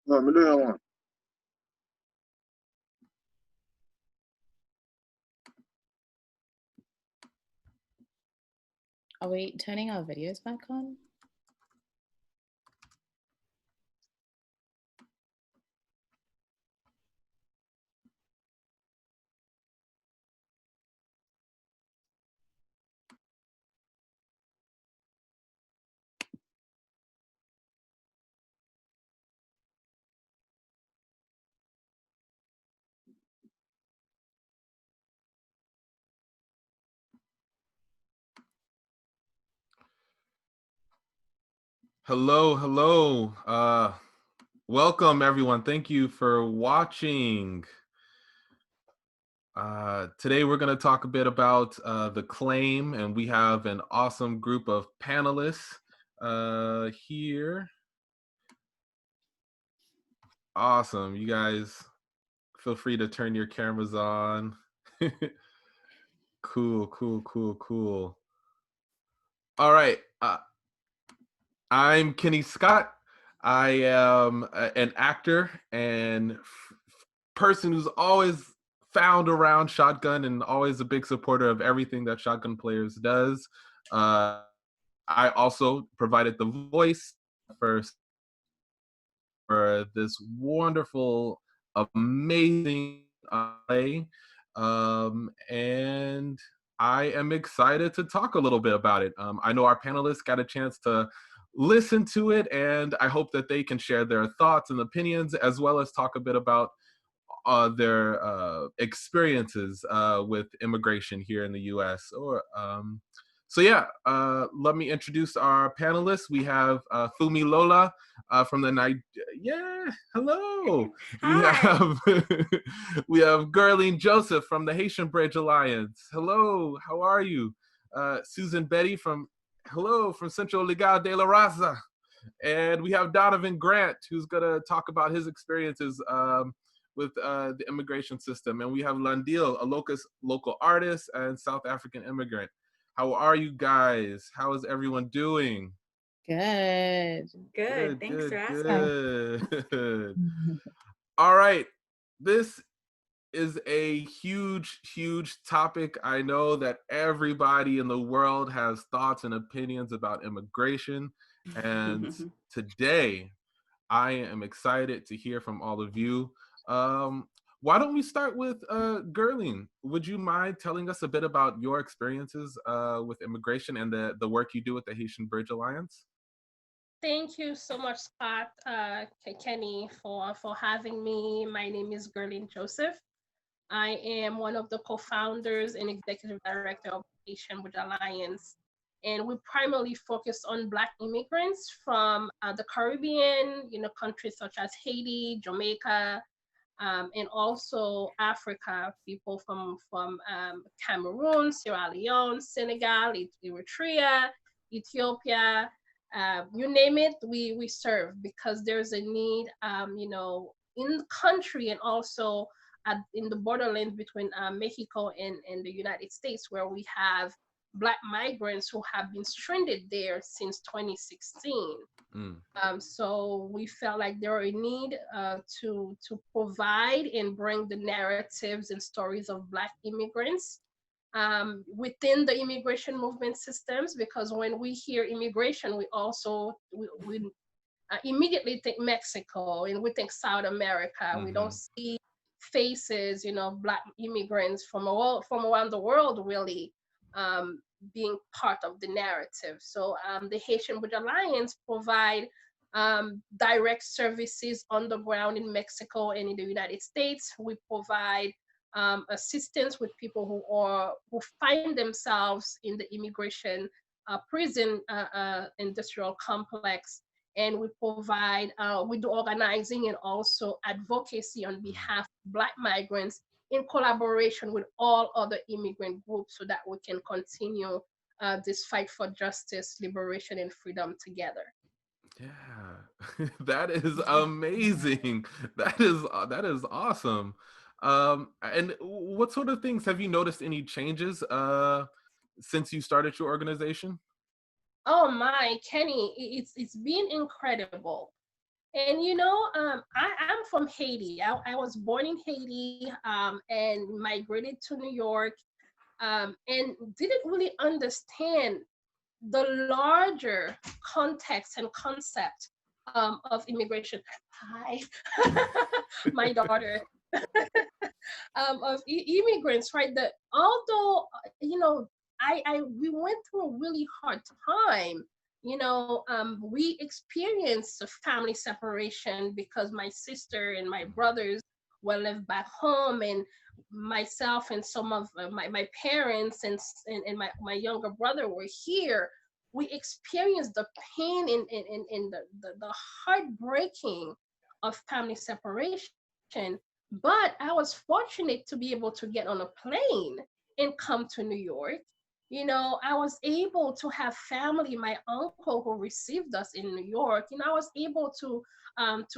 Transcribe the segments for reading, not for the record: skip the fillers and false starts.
No, me do that one. Are we turning our videos back on? Hello, hello. Welcome everyone. Thank you for watching. Today we're going to talk a bit about the claim, and we have an awesome group of panelists here. Awesome. You guys feel free to turn your cameras on. Cool, cool, cool, cool. All right. I'm Kenny Scott. I am an actor and person who's always found around Shotgun and always a big supporter of everything that Shotgun Players does. I also provided the voice for this wonderful, amazing play. And I am excited to talk a little bit about it. I know our panelists got a chance to listen to it, and I hope that they can share their thoughts and opinions, as well as talk a bit about their experiences with immigration here in the U.S. So yeah, let me introduce our panelists. We have Funmi Lola from the hello. We have we have Guerline Jozef from the Haitian Bridge Alliance. Hello, how are you? Susan Beaty from Centro de la Raza. And we have Donovan Grant, who's gonna talk about his experiences with the immigration system. And we have Landile, a local artist and South African immigrant. How are you guys? How is everyone doing? Good. Good. Thanks for asking. Good. All right. This is a huge, huge topic. I know that everybody in the world has thoughts and opinions about immigration. And today, I am excited to hear from all of you. Why don't we start with Guerline? Would you mind telling us a bit about your experiences with immigration and the work you do with the Haitian Bridge Alliance? Thank you so much, Scott, Kenny, for having me. My name is Guerline Jozef. I am one of the co-founders and executive director of Haitian Bridge Alliance. And we primarily focus on Black immigrants from the Caribbean, countries such as Haiti, Jamaica, and also Africa, people from Cameroon, Sierra Leone, Senegal, Eritrea, Ethiopia, you name it, we serve, because there's a need, in the country, and also in the borderlands between Mexico and the United States, where we have Black migrants who have been stranded there since 2016. So we felt like there was a need to provide and bring the narratives and stories of Black immigrants within the immigration movement systems, because when we hear immigration, we immediately think Mexico, and we think South America. We don't see faces, Black immigrants from around the world, really, being part of the narrative. So the Haitian Bridge Alliance provide direct services on the ground in Mexico and in the United States. We provide assistance with people who find themselves in the immigration prison industrial complex, and we do organizing and also advocacy on behalf of Black migrants in collaboration with all other immigrant groups, so that we can continue this fight for justice, liberation, and freedom together. Yeah, that is amazing. That is awesome. And what sort of things have you noticed? Any changes since you started your organization? Oh my, Kenny, it's been incredible. And I'm from Haiti. I was born in Haiti and migrated to New York and didn't really understand the larger context and concept of immigration. Hi, my daughter. Of immigrants, right? That although we went through a really hard time. We experienced a family separation because my sister and my brothers were left back home, and myself and some of my parents and my younger brother were here. We experienced the pain and the heartbreaking of family separation. But I was fortunate to be able to get on a plane and come to New York. I was able to have family, my uncle who received us in New York. I was able to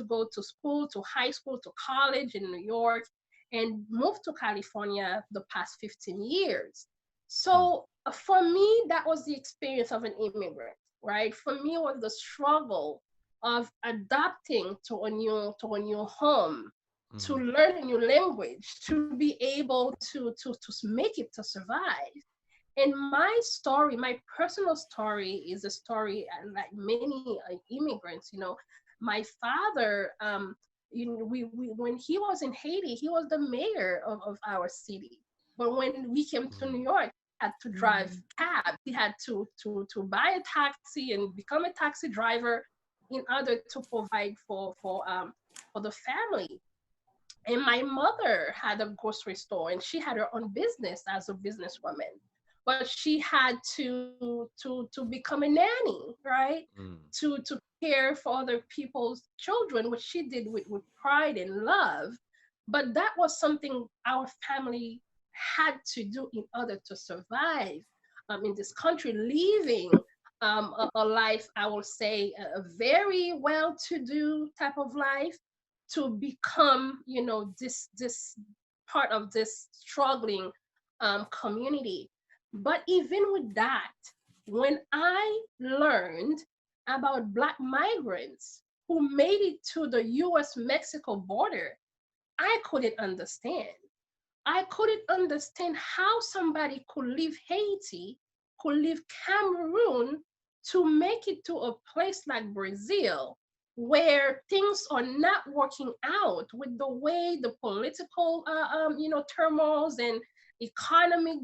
go to school, to high school, to college in New York, and move to California the past 15 years. So for me, that was the experience of an immigrant, right? For me, it was the struggle of adapting to a new home, to learn a new language, to be able to make it, to survive. And my story, my personal story, is a story like many immigrants. My father, we when he was in Haiti, he was the mayor of our city. But when we came to New York, he had to drive cab. He had to buy a taxi and become a taxi driver in order to provide for the family. And my mother had a grocery store, and she had her own business as a businesswoman. But she had to become a nanny, right? To care for other people's children, which she did with pride and love. But that was something our family had to do in order to survive in this country, living a life, I will say, a very well-to-do type of life, to become, this part of this struggling community. But even with that, when I learned about Black migrants who made it to the US-Mexico border, I couldn't understand. I couldn't understand how somebody could leave Haiti, could leave Cameroon to make it to a place like Brazil, where things are not working out with the way the political, turmoils and economic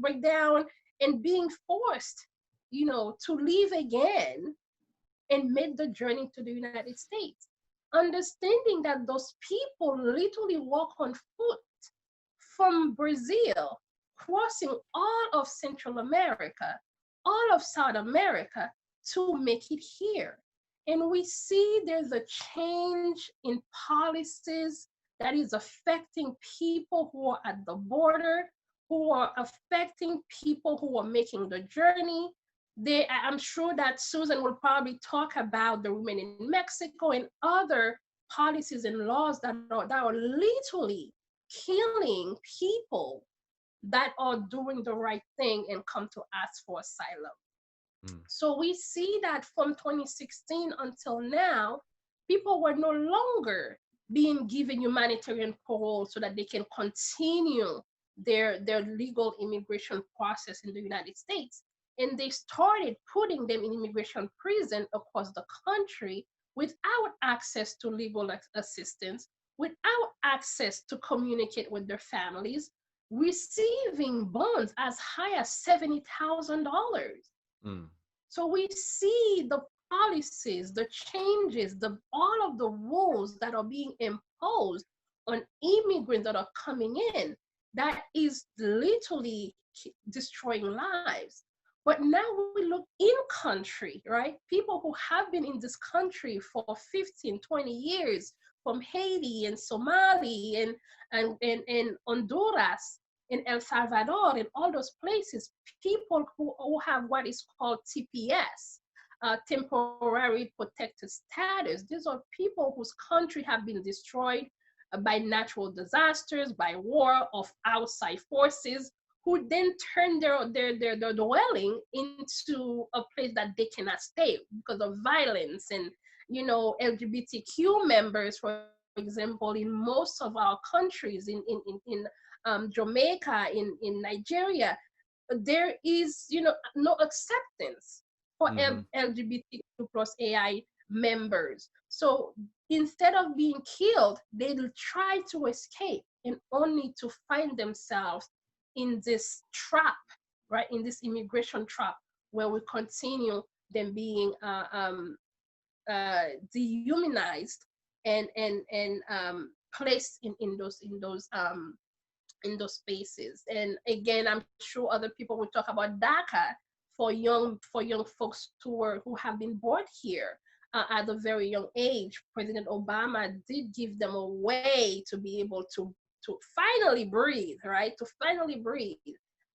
breakdown, and being forced, to leave again and make the journey to the United States. Understanding that those people literally walk on foot from Brazil, crossing all of Central America, all of South America to make it here. And we see there's a change in policies that is affecting people who are at the border, who are affecting people who are making the journey. I'm sure that Susan will probably talk about the women in Mexico and other policies and laws that are literally killing people that are doing the right thing and come to ask for asylum. So we see that from 2016 until now, people were no longer being given humanitarian parole so that they can continue their legal immigration process in the United States. And they started putting them in immigration prison across the country without access to legal assistance, without access to communicate with their families, receiving bonds as high as $70,000. So we see the policies, the changes, all of the rules that are being imposed on immigrants that are coming in, that is literally destroying lives. But now we look in country, right? People who have been in this country for 15, 20 years, from Haiti and Somali and Honduras, in El Salvador, in all those places, people who have what is called TPS, temporary protected status. These are people whose country have been destroyed by natural disasters, by war, of outside forces, who then turn their dwelling into a place that they cannot stay because of violence and you know, LGBTQ members, for example, in most of our countries, in Jamaica, in Nigeria, there is, you know, no acceptance for LGBTQ plus AI members. So instead of being killed, they'll try to escape and only to find themselves in this trap, right? In this immigration trap where we continue them being dehumanized and placed in those spaces. And again, I'm sure other people will talk about DACA for young folks who have been born here at a very young age. President Obama did give them a way to be able to finally breathe, right? To finally breathe.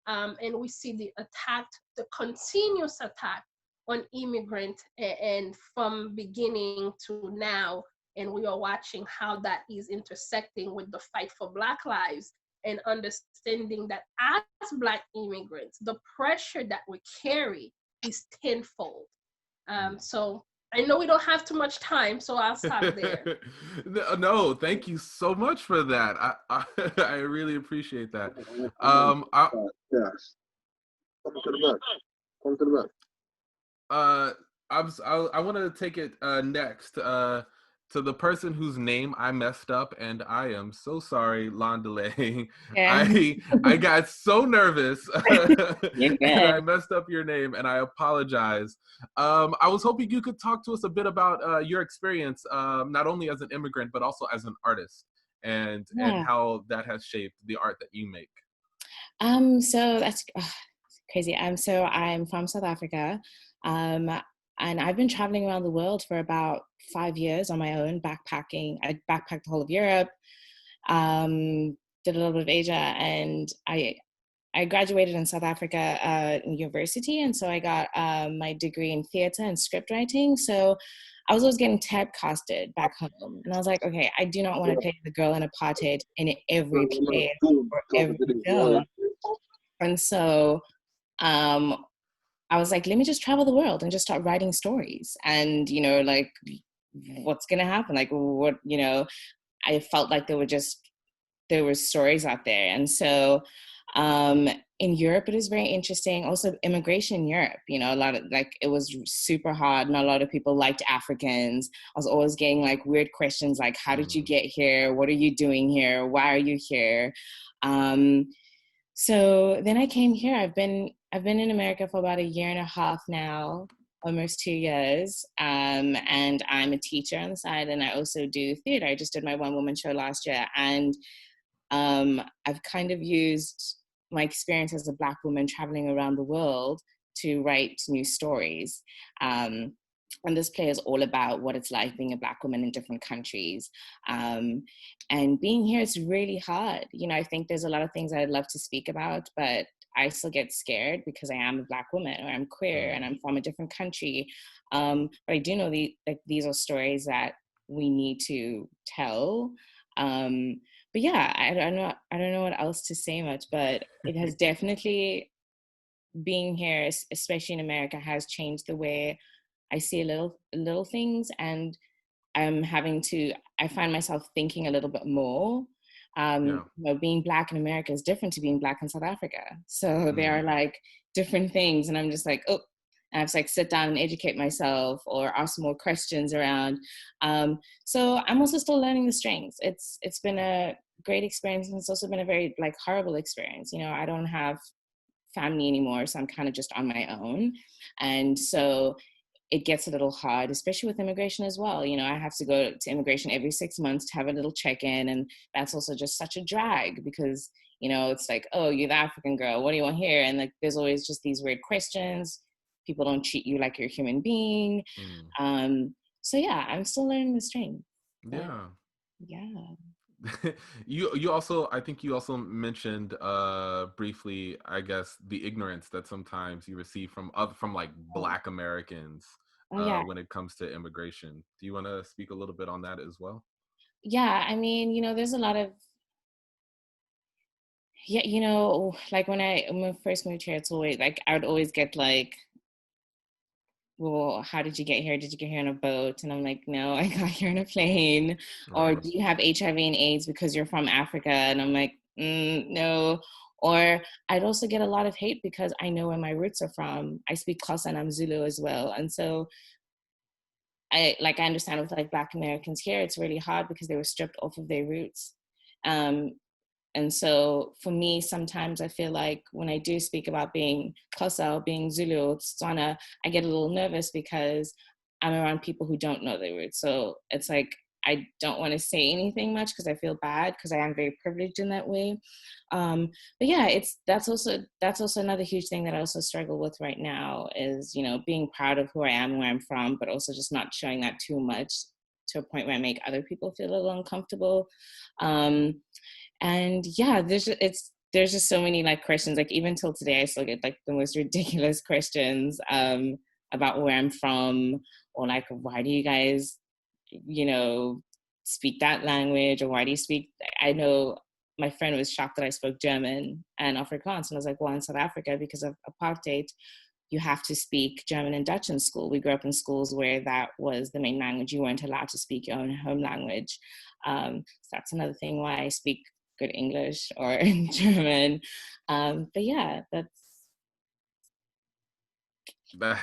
And we see the continuous attack on immigrants, and from beginning to now, and we are watching how that is intersecting with the fight for Black lives, and understanding that as Black immigrants, the pressure that we carry is tenfold. So I know we don't have too much time, so I'll stop there. No, thank you so much for that. I really appreciate that. Yes. Come to the back. Come to the back. I want to take it next to the person whose name I messed up, and I am so sorry, Landile. Yeah. I got so nervous You're and I good. messed up your name, and I apologize. I was hoping you could talk to us a bit about your experience, not only as an immigrant but also as an artist, and how that has shaped the art that you make. So that's crazy. So I'm from South Africa. And I've been traveling around the world for about 5 years on my own, backpacking. I backpacked the whole of Europe, did a little bit of Asia, and I graduated in South Africa university, and so I got my degree in theater and script writing. So I was always getting typecasted back home, and I was like, okay, I do not want to play the girl in apartheid in every play or every film. And so I was like, let me just travel the world and just start writing stories. And, you know, like, what's going to happen? Like, what, you know, I felt like there were stories out there. And so in Europe, it is very interesting. Also, immigration in Europe, you know, a lot of, like, it was super hard. Not a lot of people liked Africans. I was always getting, like, weird questions, like, how did you get here? What are you doing here? Why are you here? So then I came here. I've been in America for about 1.5 years now, almost 2 years. And I'm a teacher on the side, and I also do theater. I just did my one-woman show last year. And I've kind of used my experience as a Black woman traveling around the world to write new stories. And this play is all about what it's like being a Black woman in different countries. And being here is really hard. You know, I think there's a lot of things I'd love to speak about, but I still get scared because I am a Black woman, or I'm queer, and I'm from a different country. But I do know these are stories that we need to tell. But yeah, I don't know what else to say much, but it has definitely, being here, especially in America, has changed the way I see little things, and I find myself thinking a little bit more. You know, being Black in America is different to being Black in South Africa. So there are like different things, and I'm just like, oh, and I have to like sit down and educate myself or ask more questions around. So I'm also still learning the strings. It's been a great experience, and it's also been a very like horrible experience. You know, I don't have family anymore, so I'm kind of just on my own, and so it gets a little hard, especially with immigration as well. You know, I have to go to immigration every 6 months to have a little check-in, and that's also just such a drag because, you know, it's like, oh, you're the African girl, what do you want here? And like, there's always just these weird questions. People don't treat you like you're a human being. So yeah, I'm still learning the string. Yeah. You also, I think you also mentioned briefly, I guess, the ignorance that sometimes you receive from like Black Americans when it comes to immigration. Do you want to speak a little bit on that as well? Yeah, I mean, you know, there's a lot of, you know, like when I first moved here, it's always like I would always get like well, how did you get here? Did you get here on a boat? And I'm like, no, I got here on a plane. Or do you have HIV and AIDS because you're from Africa? And I'm like, no. Or I'd also get a lot of hate because I know where my roots are from. I speak Xhosa and I'm Zulu as well. And so I understand with like Black Americans here, it's really hard because they were stripped off of their roots. And so for me, sometimes I feel like when I do speak about being Xhosa or being Zulu or Tswana, I get a little nervous because I'm around people who don't know their roots. So it's like, I don't want to say anything much because I feel bad because I am very privileged in that way. But yeah, that's also another huge thing that I also struggle with right now is, you know, being proud of who I am and where I'm from, but also just not showing that too much to a point where I make other people feel a little uncomfortable. And yeah, there's just so many like questions, like even till today, I still get like the most ridiculous questions about where I'm from, or like, why do you guys, you know, speak that language, or why do you speak, I know my friend was shocked that I spoke German and Afrikaans, and I was like, well, in South Africa, because of apartheid, you have to speak German and Dutch in school. We grew up in schools where that was the main language. You weren't allowed to speak your own home language. So that's another thing why I speak good English or German. But yeah, that's that.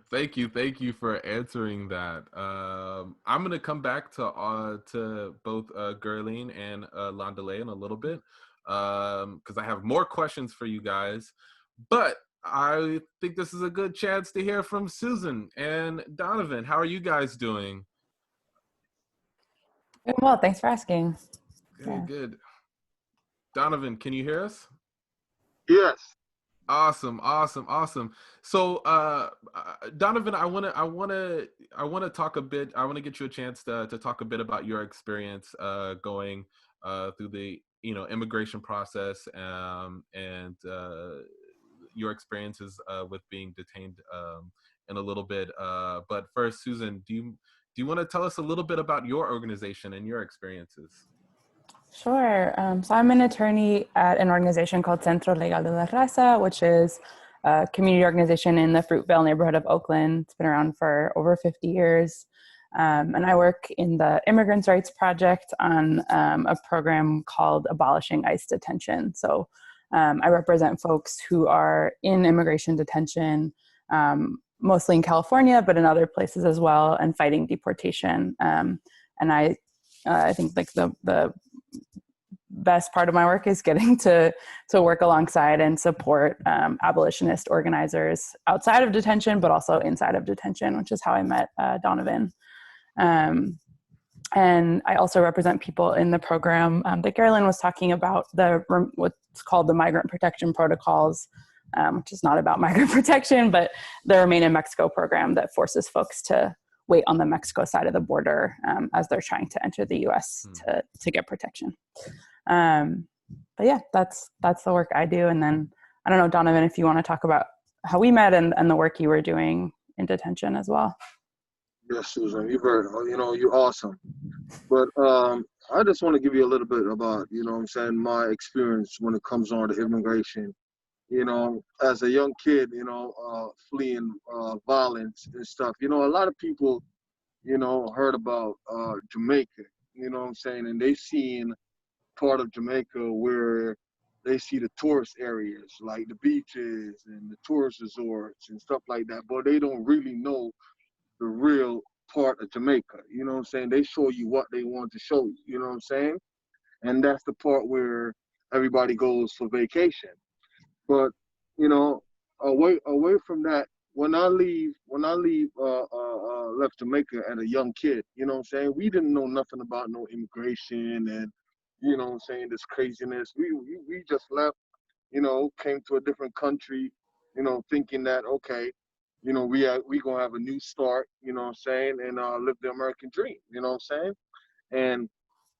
Thank you for answering that. I'm gonna come back to both Guerline and Landile in a little bit because I have more questions for you guys, but I think this is a good chance to hear from Susan and Donovan. How are you guys doing? Doing well, thanks for asking. Good. Donovan, can you hear us? Yes. Awesome. So, Donovan, I want to talk a bit. I want to get you a chance to talk a bit about your experience going through the immigration process and your experiences with being detained in a little bit. But first, Susan, do you want to tell us a little bit about your organization and your experiences? Sure. So I'm an attorney at an organization called Centro de Raza, which is a community organization in the Fruitvale neighborhood of Oakland. It's been around for over 50 years. And I work in the Immigrants' Rights Project on a program called Abolishing ICE Detention. So I represent folks who are in immigration detention, mostly in California, but in other places as well, and fighting deportation. And I think like the best part of my work is getting to work alongside and support abolitionist organizers outside of detention, but also inside of detention, which is how I met Donovan. And I also represent people in the program that Guerline was talking about, what's called the Migrant Protection Protocols, which is not about migrant protection, but the Remain in Mexico program that forces folks to wait on the Mexico side of the border as they're trying to enter the U.S. to get protection. But yeah, that's the work I do. And then I don't know, Donovan, if you want to talk about how we met and the work you were doing in detention as well. Yes, Susan, you're awesome. But I just want to give you a little bit about, my experience when it comes on to immigration. As a young kid, fleeing violence and stuff. A lot of people, heard about Jamaica, and they've seen part of Jamaica where they see the tourist areas, like the beaches and the tourist resorts and stuff like that, but they don't really know the real part of Jamaica. They show you what they want to show you, and that's the part where everybody goes for vacation. But away from that, when I left Jamaica as a young kid, we didn't know nothing about no immigration and this craziness. We just left, came to a different country, thinking that okay, we gonna have a new start, and live the American dream, and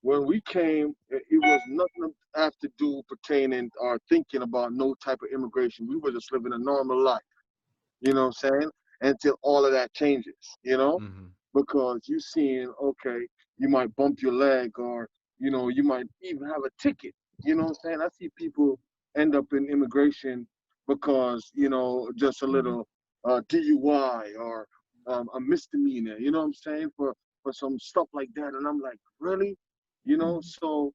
when we came, it was nothing to have to do pertaining or thinking about no type of immigration. We were just living a normal life, until all of that changes, Mm-hmm. because you seeing, okay, you might bump your leg or, you might even have a ticket, I see people end up in immigration because, just a little DUI or a misdemeanor, you know what I'm saying, for some stuff like that. And I'm like, really? You know, so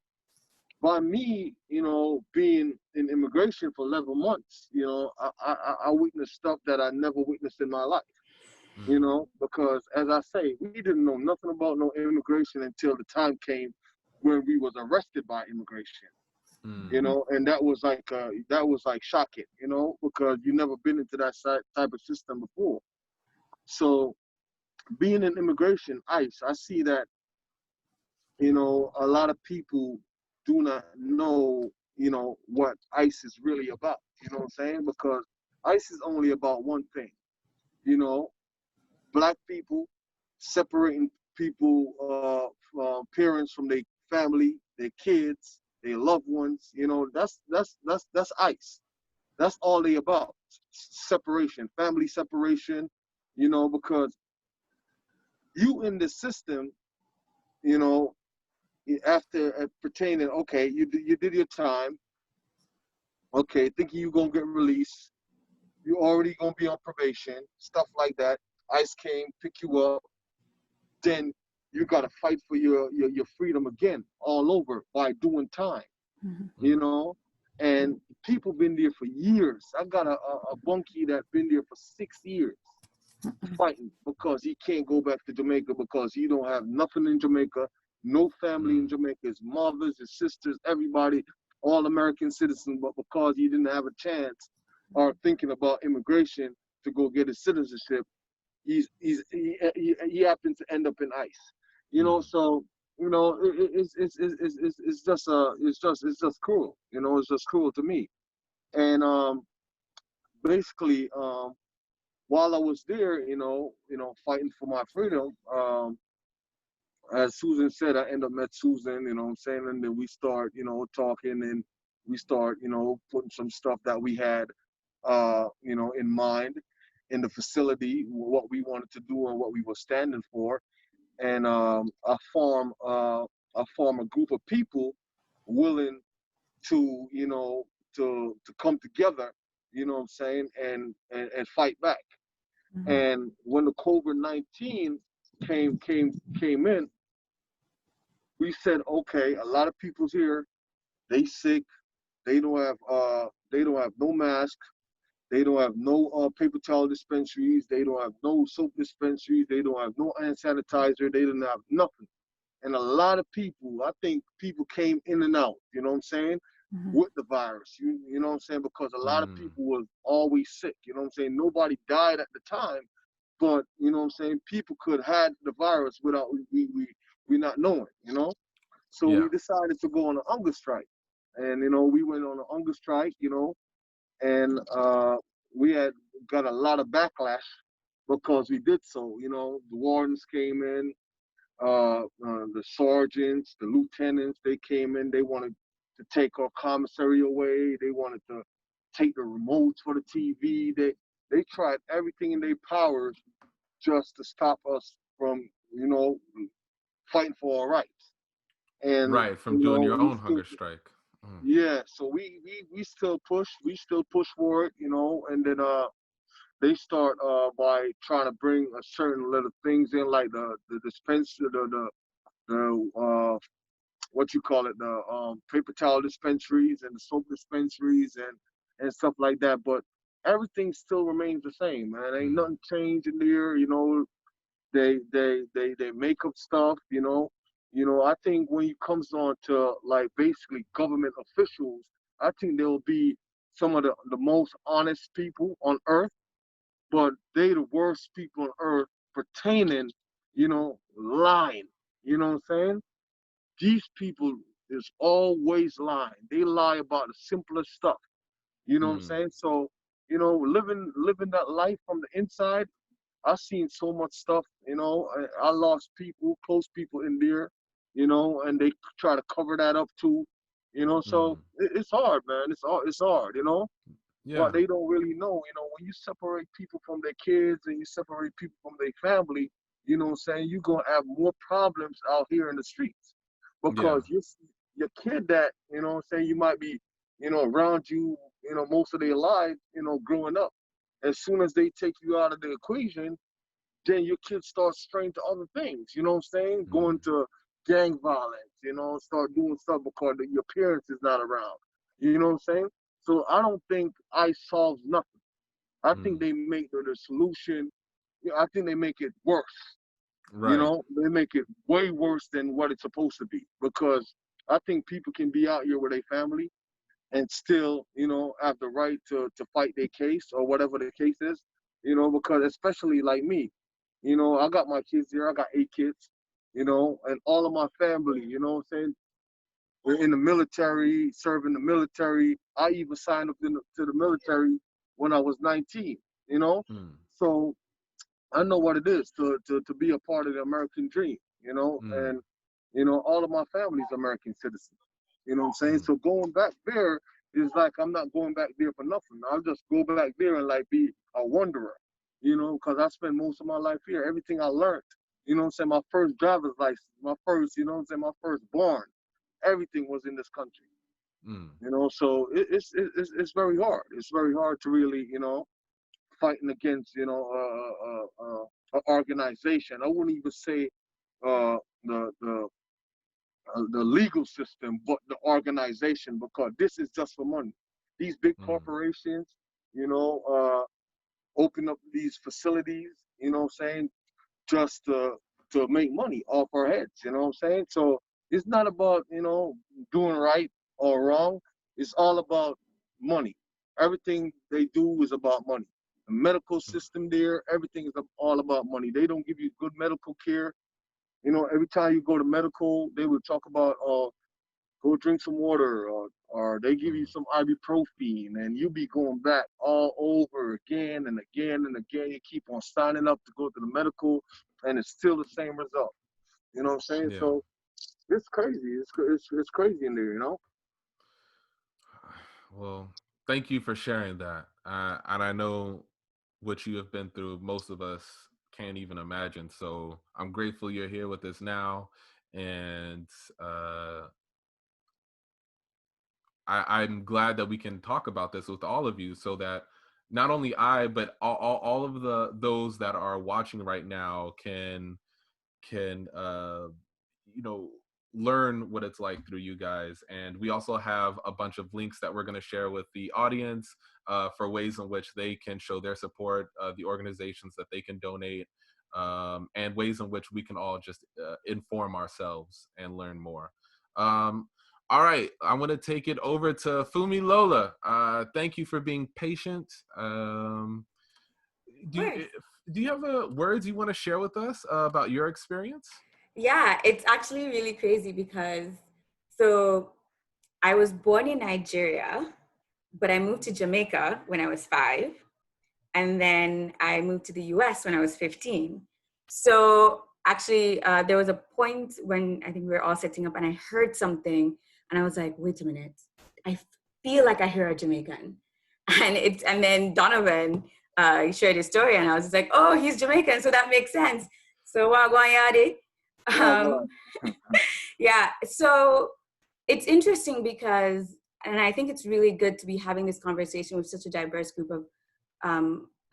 by me, you know, being in immigration for 11 months, you know, I witnessed stuff that I never witnessed in my life, you know, because as I say, we didn't know nothing about no immigration until the time came when we was arrested by immigration, you know, and that was like shocking, you know, because you never been into that type of system before. So being in immigration, ICE, I see that, you know, a lot of people do not know, you know, what ICE is really about. You know what I'm saying? Because ICE is only about one thing, you know, black people, separating people, parents from their family, their kids, their loved ones. You know, that's ICE. That's all they about. Separation, family separation. You know, because you in the system, you know, after pertaining, okay, you did your time, okay, thinking you gonna get released, you already gonna be on probation, stuff like that. ICE came, pick you up, then you gotta fight for your freedom again, all over by doing time, you know. And people been there for years. I got a bunkie that been there for 6 years fighting because he can't go back to Jamaica because he don't have nothing in Jamaica, no family in Jamaica, his mothers, his sisters, everybody, all American citizens, but because he didn't have a chance or thinking about immigration to go get his citizenship, he happened to end up in ICE. You know, so you know it's just cruel. You know, it's just cruel to me. And basically, while I was there, you know, fighting for my freedom, as Susan said, I end up met Susan, you know what I'm saying? And then we start, you know, talking, and we start, you know, putting some stuff that we had, you know, in mind in the facility, what we wanted to do and what we were standing for. And I form a group of people willing to, you know, to come together, you know what I'm saying, and fight back. And when the COVID-19 came in, we said, okay, a lot of people's here, they sick, they don't have no mask, they don't have no paper towel dispensaries, they don't have no soap dispensaries, they don't have no hand sanitizer, they didn't have nothing. And a lot of people, I think people came in and out, you know what I'm saying, with the virus, you know what I'm saying, because a lot of people was always sick, you know what I'm saying. Nobody died at the time, but you know what I'm saying, people could have the virus without we not knowing, you know. So we decided to go on an hunger strike, and you know, we went on an hunger strike, you know, and we had got a lot of backlash because we did so. You know, the wardens came in, the sergeants, the lieutenants, they came in. They wanted to take our commissary away. They wanted to take the remotes for the TV. They tried everything in their powers just to stop us from, you know, fighting for our rights. And from doing your own hunger strike. Yeah, so we still push for it, you know, and then they start by trying to bring a certain little things in, like the dispenser, the what you call it, the paper towel dispensaries and the soap dispensaries and stuff like that. But everything still remains the same, man. Ain't nothing changed in there, you know. They make up stuff, you know. You know, I think when it comes on to like basically government officials, I think they'll be some of the most honest people on earth, but they the worst people on earth pertaining, you know, lying. You know what I'm saying? These people is always lying. They lie about the simplest stuff. You know what I'm saying? So, you know, living that life from the inside, I've seen so much stuff, you know. I lost people, close people in there, you know, and they try to cover that up too, you know. So it's hard, man. It's hard, you know. What they don't really know, you know, when you separate people from their kids and you separate people from their family, you know what I'm saying, you're gonna have more problems out here in the streets because your kid that, you know what I'm saying, you might be, you know, around you, you know, most of their lives, you know, growing up. as soon as they take you out of the equation, then your kids start straying to other things. You know what I'm saying? Going to gang violence, start doing stuff because your parents is not around. You know what I'm saying? So I don't think ICE solves nothing. I think they make the solution, I think they make it worse. Right. They make it way worse than what it's supposed to be, because I think people can be out here with their family and still, have the right to fight their case or whatever the case is, because especially like me, I got my kids here, I got 8 kids, and all of my family, what I'm saying, we're in the military, serving the military. I even signed up to the military when I was 19, So I know what it is to be a part of the American dream, and, all of my family's American citizens, you know what I'm saying? So going back there is like, I'm not going back there for nothing. I'll just go back there and like be a wanderer, because I spent most of my life here. Everything I learned, what I'm saying, my first driver's license, my first, my first born, everything was in this country, so it's very hard. It's very hard to really, fighting against, an organization. I wouldn't even say the legal system, but the organization, because this is just for money. These big corporations, open up these facilities, just to make money off our heads, So it's not about, doing right or wrong. It's all about money. Everything they do is about money. The medical system there, everything is all about money. They don't give you good medical care. Every time you go to medical, they will talk about, go drink some water, or they give you some ibuprofen, and you be going back all over again and again and again. You keep on signing up to go to the medical, and it's still the same result. You know what I'm saying? Yeah. So it's crazy. It's crazy in there, Well, thank you for sharing that. And I know what you have been through, most of us can't even imagine. So I'm grateful you're here with us now. And I'm glad that we can talk about this with all of you, so that not only I, but all of those that are watching right now can learn what it's like through you guys. And we also have a bunch of links that we're going to share with the audience for ways in which they can show their support, the organizations that they can donate, and ways in which we can all just inform ourselves and learn more. All right, I'm going to take it over to Funmi Lola. Thank you for being patient. Do you have words you want to share with us about your experience? Yeah, it's actually really crazy because, so I was born in Nigeria, but I moved to Jamaica when I was 5. And then I moved to the US when I was 15. So actually, there was a point when I think we were all setting up and I heard something and I was like, wait a minute, I feel like I hear a Jamaican. And then Donovan shared his story and I was just like, oh, he's Jamaican, so that makes sense. So yeah, so it's interesting because, and I think it's really good to be having this conversation with such a diverse group of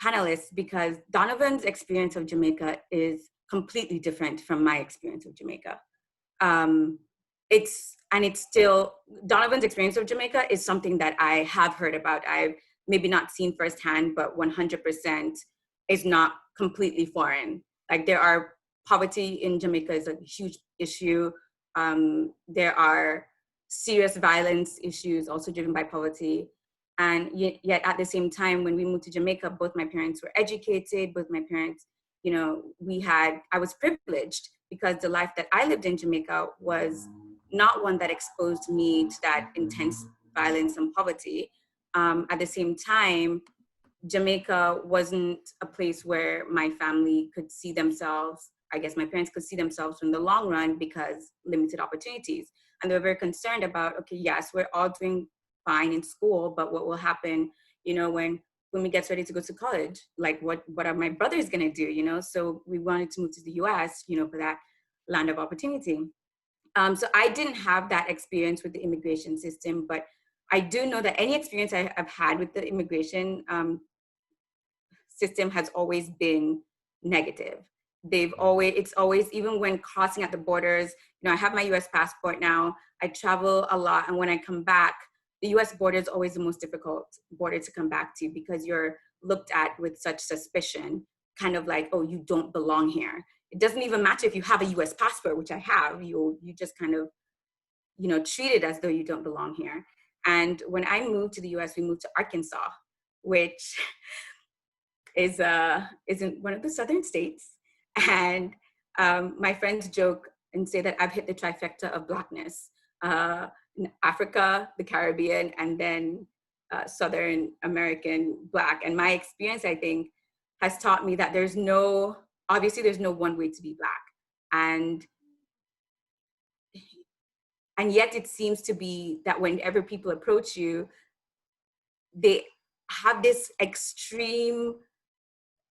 panelists, because Donovan's experience of Jamaica is completely different from my experience of Jamaica. It's still, Donovan's experience of Jamaica is something that I have heard about. I've maybe not seen firsthand, but 100% is not completely foreign. Like, there are poverty in Jamaica is a huge issue. There are serious violence issues also driven by poverty. And yet at the same time, when we moved to Jamaica, both my parents were educated, both my parents, I was privileged because the life that I lived in Jamaica was not one that exposed me to that intense violence and poverty. At the same time, Jamaica wasn't a place where my family could see themselves. I guess my parents could see themselves in the long run because limited opportunities. And they were very concerned about, okay, yes, we're all doing fine in school, but what will happen, when we get ready to go to college? Like, what are my brothers gonna do, So we wanted to move to the US, for that land of opportunity. So I didn't have that experience with the immigration system, but I do know that any experience I've had with the immigration system has always been negative. It's always, even when crossing at the borders, you know, I have my US passport now, I travel a lot, and when I come back, the US border is always the most difficult border to come back to, because you're looked at with such suspicion, kind of like, oh, you don't belong here. It doesn't even matter if you have a US passport, which I have, you just kind of, you know, treated as though you don't belong here. And when I moved to the US, we moved to Arkansas, which is in one of the southern states. And my friends joke and say that I've hit the trifecta of Blackness, in Africa, the Caribbean, and then Southern American Black. And my experience, I think, has taught me that obviously there's no one way to be Black. And yet it seems to be that whenever people approach you, they have this extreme,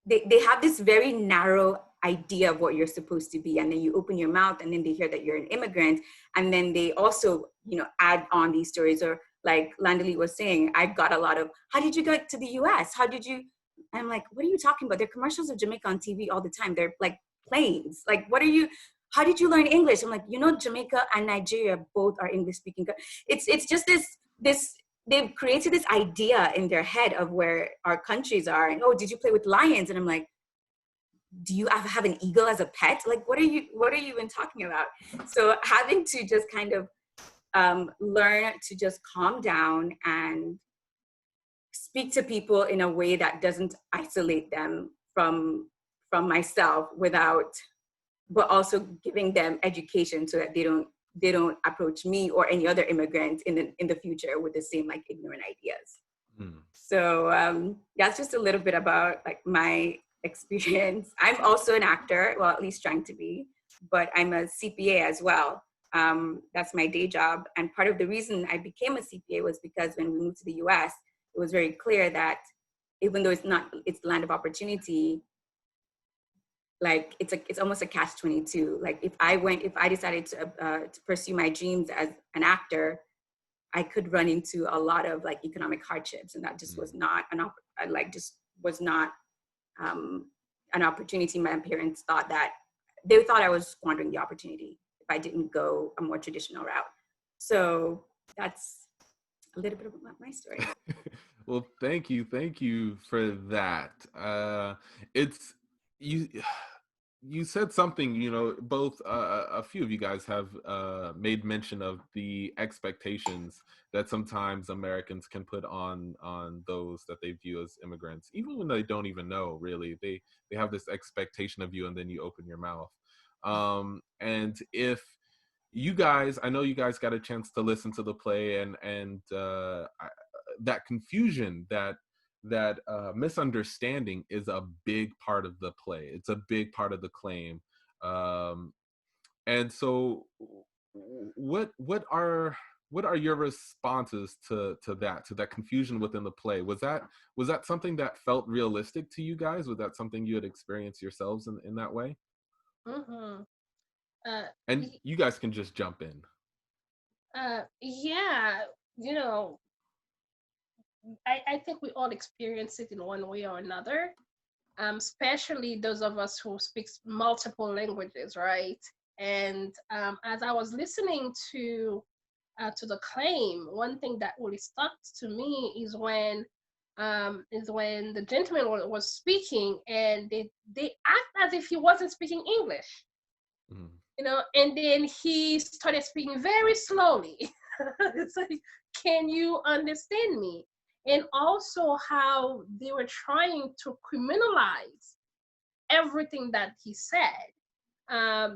they have this very narrow idea of what you're supposed to be. And then you open your mouth and then they hear that you're an immigrant. And then they also, you know, add on these stories. Or like Landile was saying, I got a lot of, how did you get to the US? How did you? And I'm like, what are you talking about? There are commercials of Jamaica on TV all the time. They're like planes. Like, how did you learn English? I'm like, you know, Jamaica and Nigeria both are English speaking. It's just this, they've created this idea in their head of where our countries are. And, oh, did you play with lions? And I'm like, do you have an eagle as a pet? Like, what are you even talking about? So having to just kind of learn to just calm down and speak to people in a way that doesn't isolate them from myself, but also giving them education so that they don't approach me or any other immigrant in the future with the same like ignorant ideas. So that's just a little bit about like my experience. I'm also an actor, well, at least trying to be, but I'm a CPA as well. That's my day job. And part of the reason I became a CPA was because when we moved to the US, it was very clear that even though it's the land of opportunity, like it's almost a catch-22. Like if I decided to pursue my dreams as an actor, I could run into a lot of like economic hardships, and that just was not an opportunity. My parents thought I was squandering the opportunity if I didn't go a more traditional route. So that's a little bit about my story. Well, thank you for that. You said something, you know, both a few of you guys have made mention of the expectations that sometimes Americans can put on those that they view as immigrants, even when they don't even know, really. They have this expectation of you, and then you open your mouth. And if you guys, I know you guys got a chance to listen to the play, and that confusion, that misunderstanding is a big part of the play. It's a big part of the claim. And so what are your responses to that confusion within the play? Was that something that felt realistic to you guys? Was that something you had experienced yourselves in that way? Mm-hmm. And you guys can just jump in. Yeah, you know, I think we all experience it in one way or another, especially those of us who speak multiple languages, right? And as I was listening to the claim, one thing that really stuck to me is when the gentleman was speaking, and they act as if he wasn't speaking English. You know, and then he started speaking very slowly. It's like, can you understand me? And also how they were trying to criminalize everything that he said.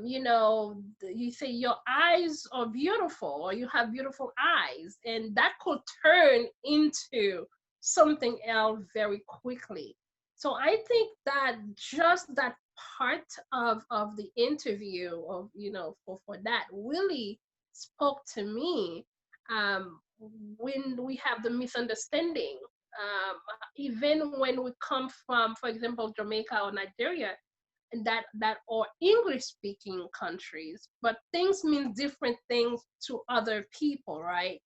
You know, you say your eyes are beautiful, or you have beautiful eyes, and that could turn into something else very quickly. So I think that just that part of the interview, of, you know, for that really spoke to me. When we have the misunderstanding, even when we come from, for example, Jamaica or Nigeria, and that are English speaking countries, but things mean different things to other people, right?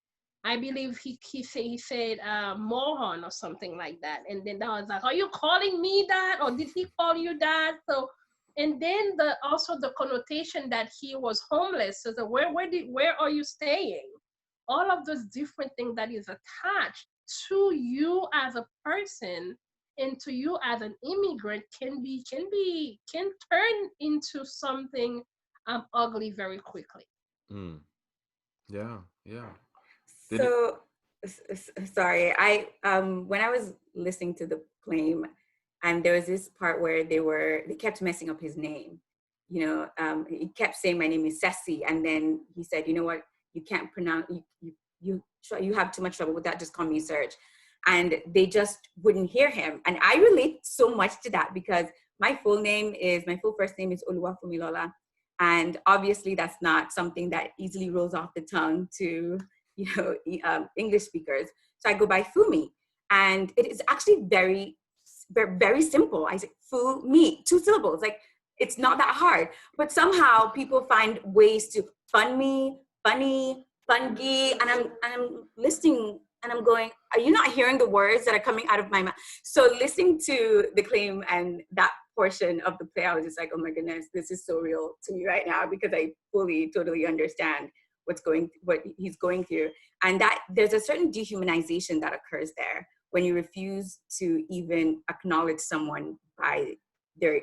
I believe he said moron or something like that. And then I was like, are you calling me that? Or did he call you that? So, and then also the connotation that he was homeless. So where are you staying? All of those different things that is attached to you as a person and to you as an immigrant can turn into something ugly very quickly. Mm. Yeah. So, sorry, I when I was listening to the claim, and there was this part where they kept messing up his name. He kept saying my name is Sassy, and then he said, you know what, you can't pronounce, you have too much trouble with that, just call me Serge. And they just wouldn't hear him. And I relate so much to that because my full first name is Funmi Lola. And obviously that's not something that easily rolls off the tongue to, English speakers. So I go by Funmi. And it is actually very, very, very simple. I say Funmi, 2 syllables. Like, it's not that hard. But somehow people find ways to fun me, funny, fungi, and I'm listening and I'm going, are you not hearing the words that are coming out of my mouth? So listening to the claim and that portion of the play, I was just like, oh my goodness, this is so real to me right now because I totally understand what he's going through. And that there's a certain dehumanization that occurs there when you refuse to even acknowledge someone by their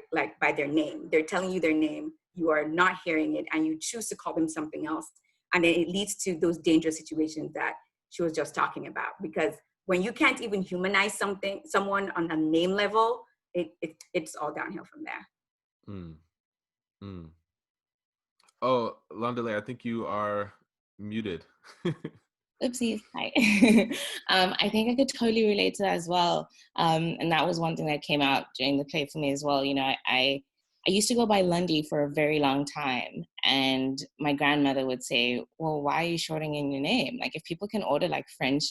name. They're telling you their name, you are not hearing it, and you choose to call them something else. And then it leads to those dangerous situations that she was just talking about. Because when you can't even humanize someone on a name level, it's all downhill from there. Oh, Landile, I think you are muted. Oopsies. Hi. I think I could totally relate to that as well. And that was one thing that came out during the play for me as well. I used to go by Lundy for a very long time. And my grandmother would say, well, why are you shortening your name? Like, if people can order like French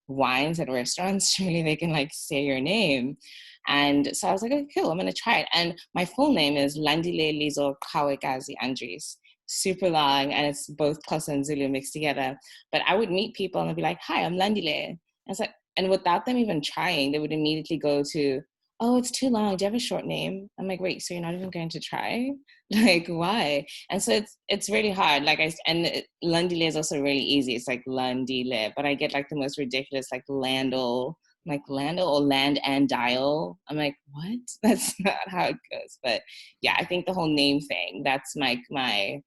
wines at restaurants, surely they can like say your name. And so I was like, okay, cool, I'm going to try it. And my full name is Landile Andries. Super long, and it's both Xhosa and Zulu mixed together. But I would meet people and I'd be like, hi, I'm Landile. And it's like, and without them even trying, they would immediately go to, oh, it's too long. Do you have a short name? I'm like, wait, so you're not even going to try? Like, why? And so it's really hard. Landile is also really easy. It's like Landile, but I get like the most ridiculous, like Landle. I'm like, Landle or Land and Dial. I'm like, what? That's not how it goes. But yeah, I think the whole name thing, that's my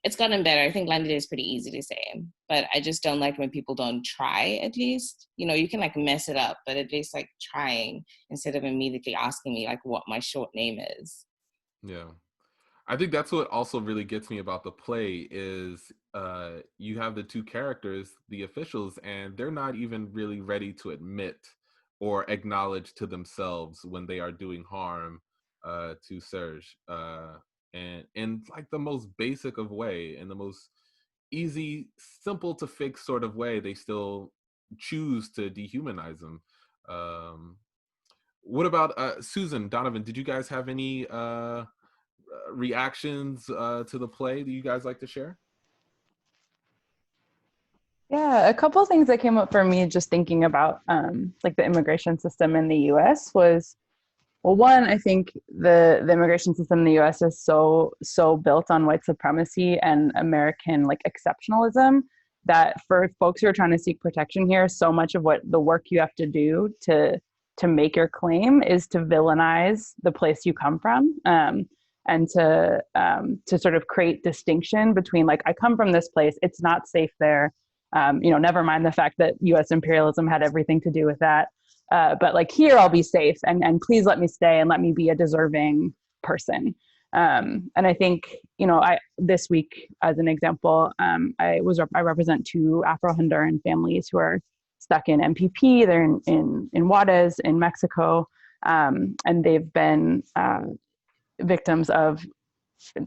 it's gotten better. I think Landile is pretty easy to say, but I just don't like when people don't try, at least. You can like mess it up, but at least like trying instead of immediately asking me like what my short name is. Yeah. I think that's what also really gets me about the play is you have the 2 characters, the officials, and they're not even really ready to admit or acknowledge to themselves when they are doing harm to Serge. And in like the most basic of way, in the most easy, simple to fix sort of way, they still choose to dehumanize him. What about Susan, Donovan? Did you guys have any reactions to the play that you guys like to share? Yeah, a couple of things that came up for me just thinking about like the immigration system in the US was, well, one, I think the immigration system in the US is so built on white supremacy and American like exceptionalism that for folks who are trying to seek protection here, so much of what the work you have to do to make your claim is to villainize the place you come from, and to sort of create distinction between like, I come from this place, it's not safe there. Never mind the fact that US imperialism had everything to do with that. But like, here I'll be safe, and please let me stay and let me be a deserving person. And I think, this week, as an example, I represent 2 Afro-Honduran families who are stuck in MPP. They're in Juarez in Mexico, and they've been victims of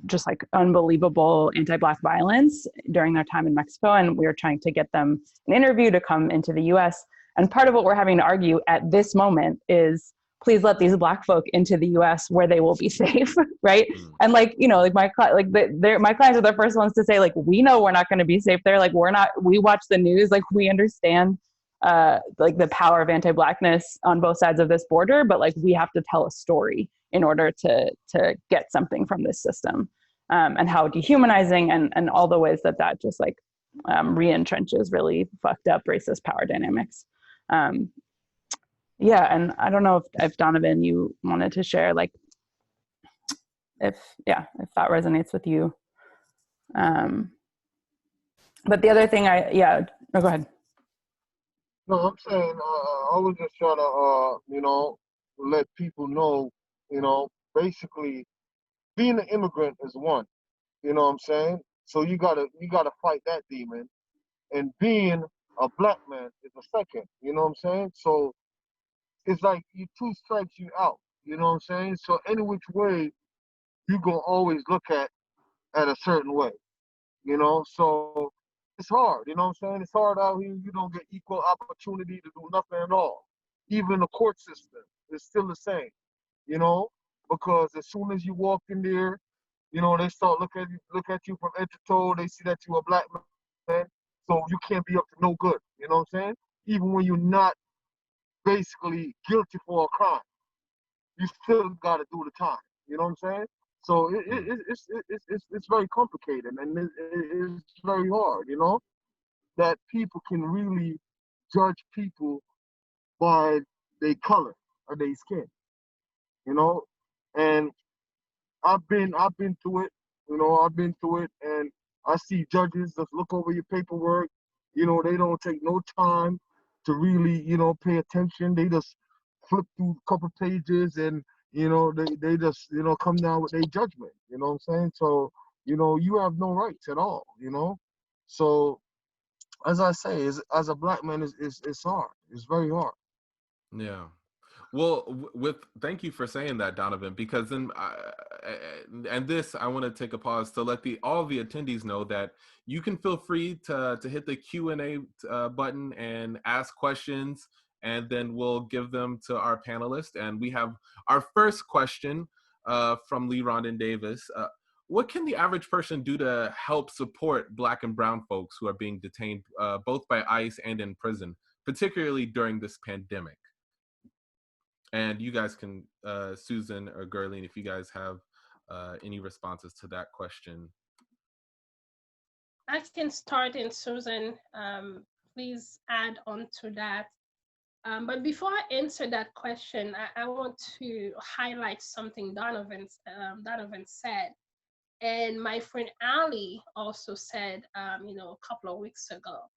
just like unbelievable anti-Black violence during their time in Mexico. And we were trying to get them an interview to come into the US. And part of what we're having to argue at this moment is, please let these Black folk into the US where they will be safe, right? Mm. And like, you know, like my clients are the first ones to say, like, we know we're not going to be safe there. Like, we watch the news, like, we understand like the power of anti-Blackness on both sides of this border, but like, we have to tell a story in order to get something from this system. And how dehumanizing and all the ways that just like re-entrenches really fucked up racist power dynamics. Yeah, and I don't know if Donovan, you wanted to share, like, if that resonates with you. But the other thing go ahead. No, I'm saying I was just trying to you know, let people know, you know, basically being an immigrant is one. You know what I'm saying? So you gotta fight that demon, and being a Black man is a second. You know what I'm saying? So it's like you two strikes you out. You know what I'm saying? So any which way you gonna always look at a certain way. You know, so it's hard. You know what I'm saying? It's hard out here. You don't get equal opportunity to do nothing at all. Even the court system is still the same. You know, because as soon as you walk in there, you know, they start look at you from head to toe. They see that you're a Black man, so you can't be up to no good. You know what I'm saying? Even when you're not basically guilty for a crime, you still got to do the time. You know what I'm saying? So it's very complicated, and it's very hard. You know, that people can really judge people by their color or their skin. You know, and I've been through it. You know, I've been through it, and I see judges just look over your paperwork. You know, they don't take no time to really, you know, pay attention. They just flip through a couple pages, and you know, they just, you know, come down with their judgment. You know what I'm saying? So, you know, you have no rights at all. You know, so as I say, as a Black man, it's hard. It's very hard. Yeah. Well, thank you for saying that, Donovan, because then, and this, I want to take a pause to let all the attendees know that you can feel free to hit the Q&A button and ask questions, and then we'll give them to our panelists. And we have our first question from Lee Rondon Davis. What can the average person do to help support Black and brown folks who are being detained both by ICE and in prison, particularly during this pandemic? And you guys can, Susan or Guerline, if you guys have any responses to that question. I can start, and Susan, please add on to that. But before I answer that question, I want to highlight something Donovan said. And my friend Ali also said, you know, a couple of weeks ago.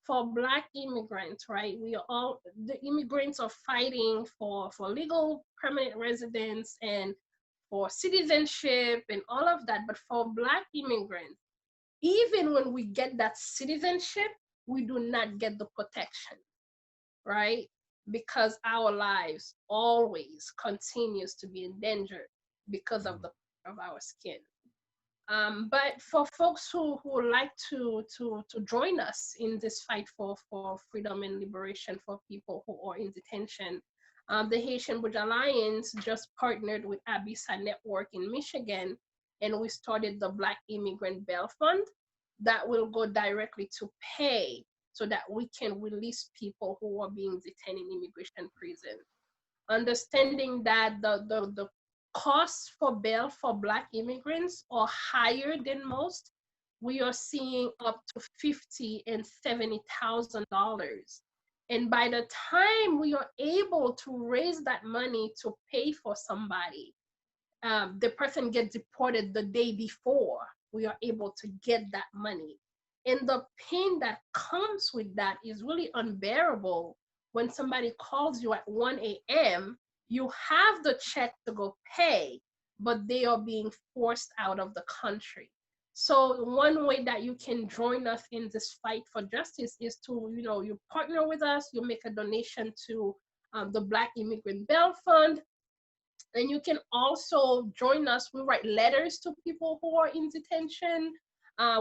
For Black immigrants, right? The immigrants are fighting for legal permanent residence and for citizenship and all of that. But for Black immigrants, even when we get that citizenship, we do not get the protection, right? Because our lives always continues to be in danger because of our skin. But for folks who would like to join us in this fight for freedom and liberation for people who are in detention, the Haitian Bridge Alliance just partnered with Abisa Network in Michigan, and we started the Black Immigrant Bail Fund that will go directly to pay so that we can release people who are being detained in immigration prison. Understanding that the costs for bail for Black immigrants are higher than most, we are seeing up to $50,000 and $70,000. And by the time we are able to raise that money to pay for somebody, the person gets deported the day before we are able to get that money. And the pain that comes with that is really unbearable. When somebody calls you at 1 a.m., you have the check to go pay, but they are being forced out of the country. So one way that you can join us in this fight for justice is to, you know, you partner with us, you make a donation to the Black Immigrant Bail Fund, and you can also join us. We write letters to people who are in detention.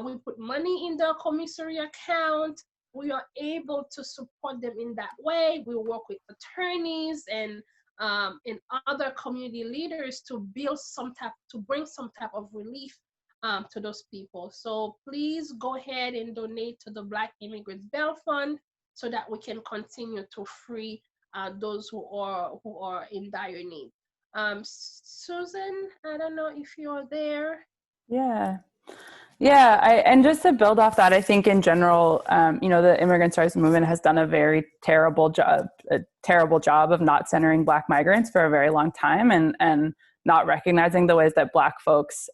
We put money in the Commissary account. We are able to support them in that way. We work with attorneys and and other community leaders to bring some type of relief to those people. So please go ahead and donate to the Black Immigrants Bail Fund so that we can continue to free those who are in dire need. Susan, I don't know if you're there. Yeah. And just to build off that, I think in general, the immigrant rights movement has done a very terrible job of not centering Black migrants for a very long time, and not recognizing the ways that Black folks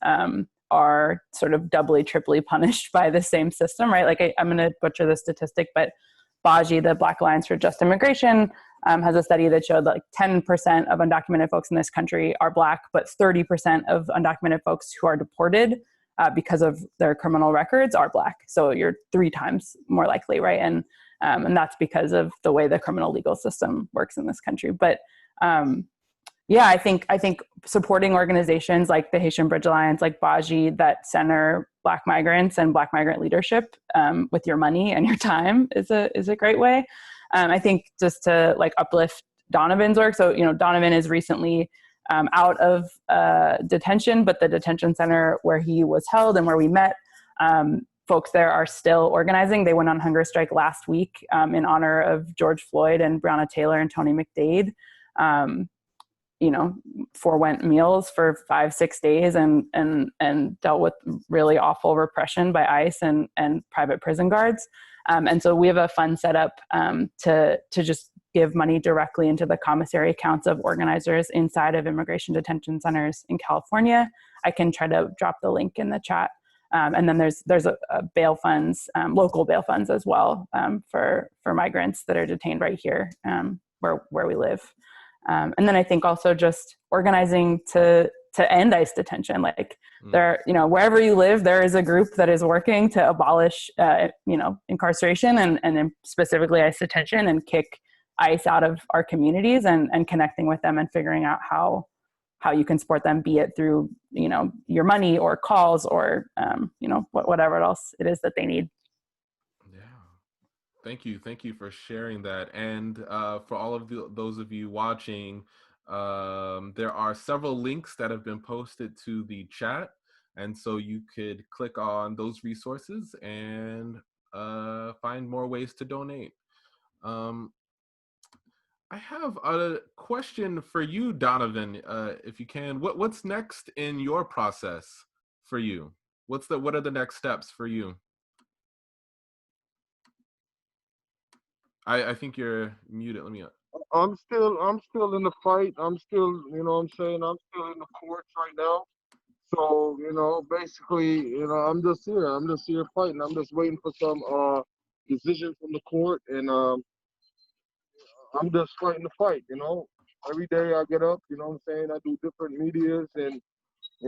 are sort of doubly, triply punished by the same system, right? Like I'm going to butcher the statistic, but Beaty, the Black Alliance for Just Immigration, has a study that showed like 10% of undocumented folks in this country are Black, but 30% of undocumented folks who are deported because of their criminal records are Black. So you're 3 times more likely, right? And that's because of the way the criminal legal system works in this country. But I think supporting organizations like the Haitian Bridge Alliance, like Beaty, that center Black migrants and Black migrant leadership with your money and your time is a great way. I think just to like uplift Donovan's work. So, Donovan is recently out of detention, but the detention center where he was held and where we met, folks there are still organizing. They went on hunger strike last week in honor of George Floyd and Breonna Taylor and Tony McDade. Forewent meals for 5-6 days and dealt with really awful repression by ICE and private prison guards. And so we have a fund set up to just give money directly into the commissary accounts of organizers inside of immigration detention centers in California. I can try to drop the link in the chat. And then there's a bail funds, local bail funds as well for migrants that are detained right here where we live. And then I think also just organizing to end ICE detention. Like there, wherever you live, there is a group that is working to abolish, incarceration and then specifically ICE detention and kick ICE out of our communities and connecting with them and figuring out how you can support them, be it through, your money or calls or, whatever else it is that they need. Thank you for sharing that. And for all of those of you watching, there are several links that have been posted to the chat. And so you could click on those resources and find more ways to donate. I have a question for you, Donovan, if you can. What's next in your process for you? What are the next steps for you? I think you're muted. Let me. I'm still in the fight. I'm still, I'm still in the courts right now. So, basically, I'm just here fighting. I'm just waiting for some decision from the court, and I'm just fighting the fight. Every day I get up, I do different medias, and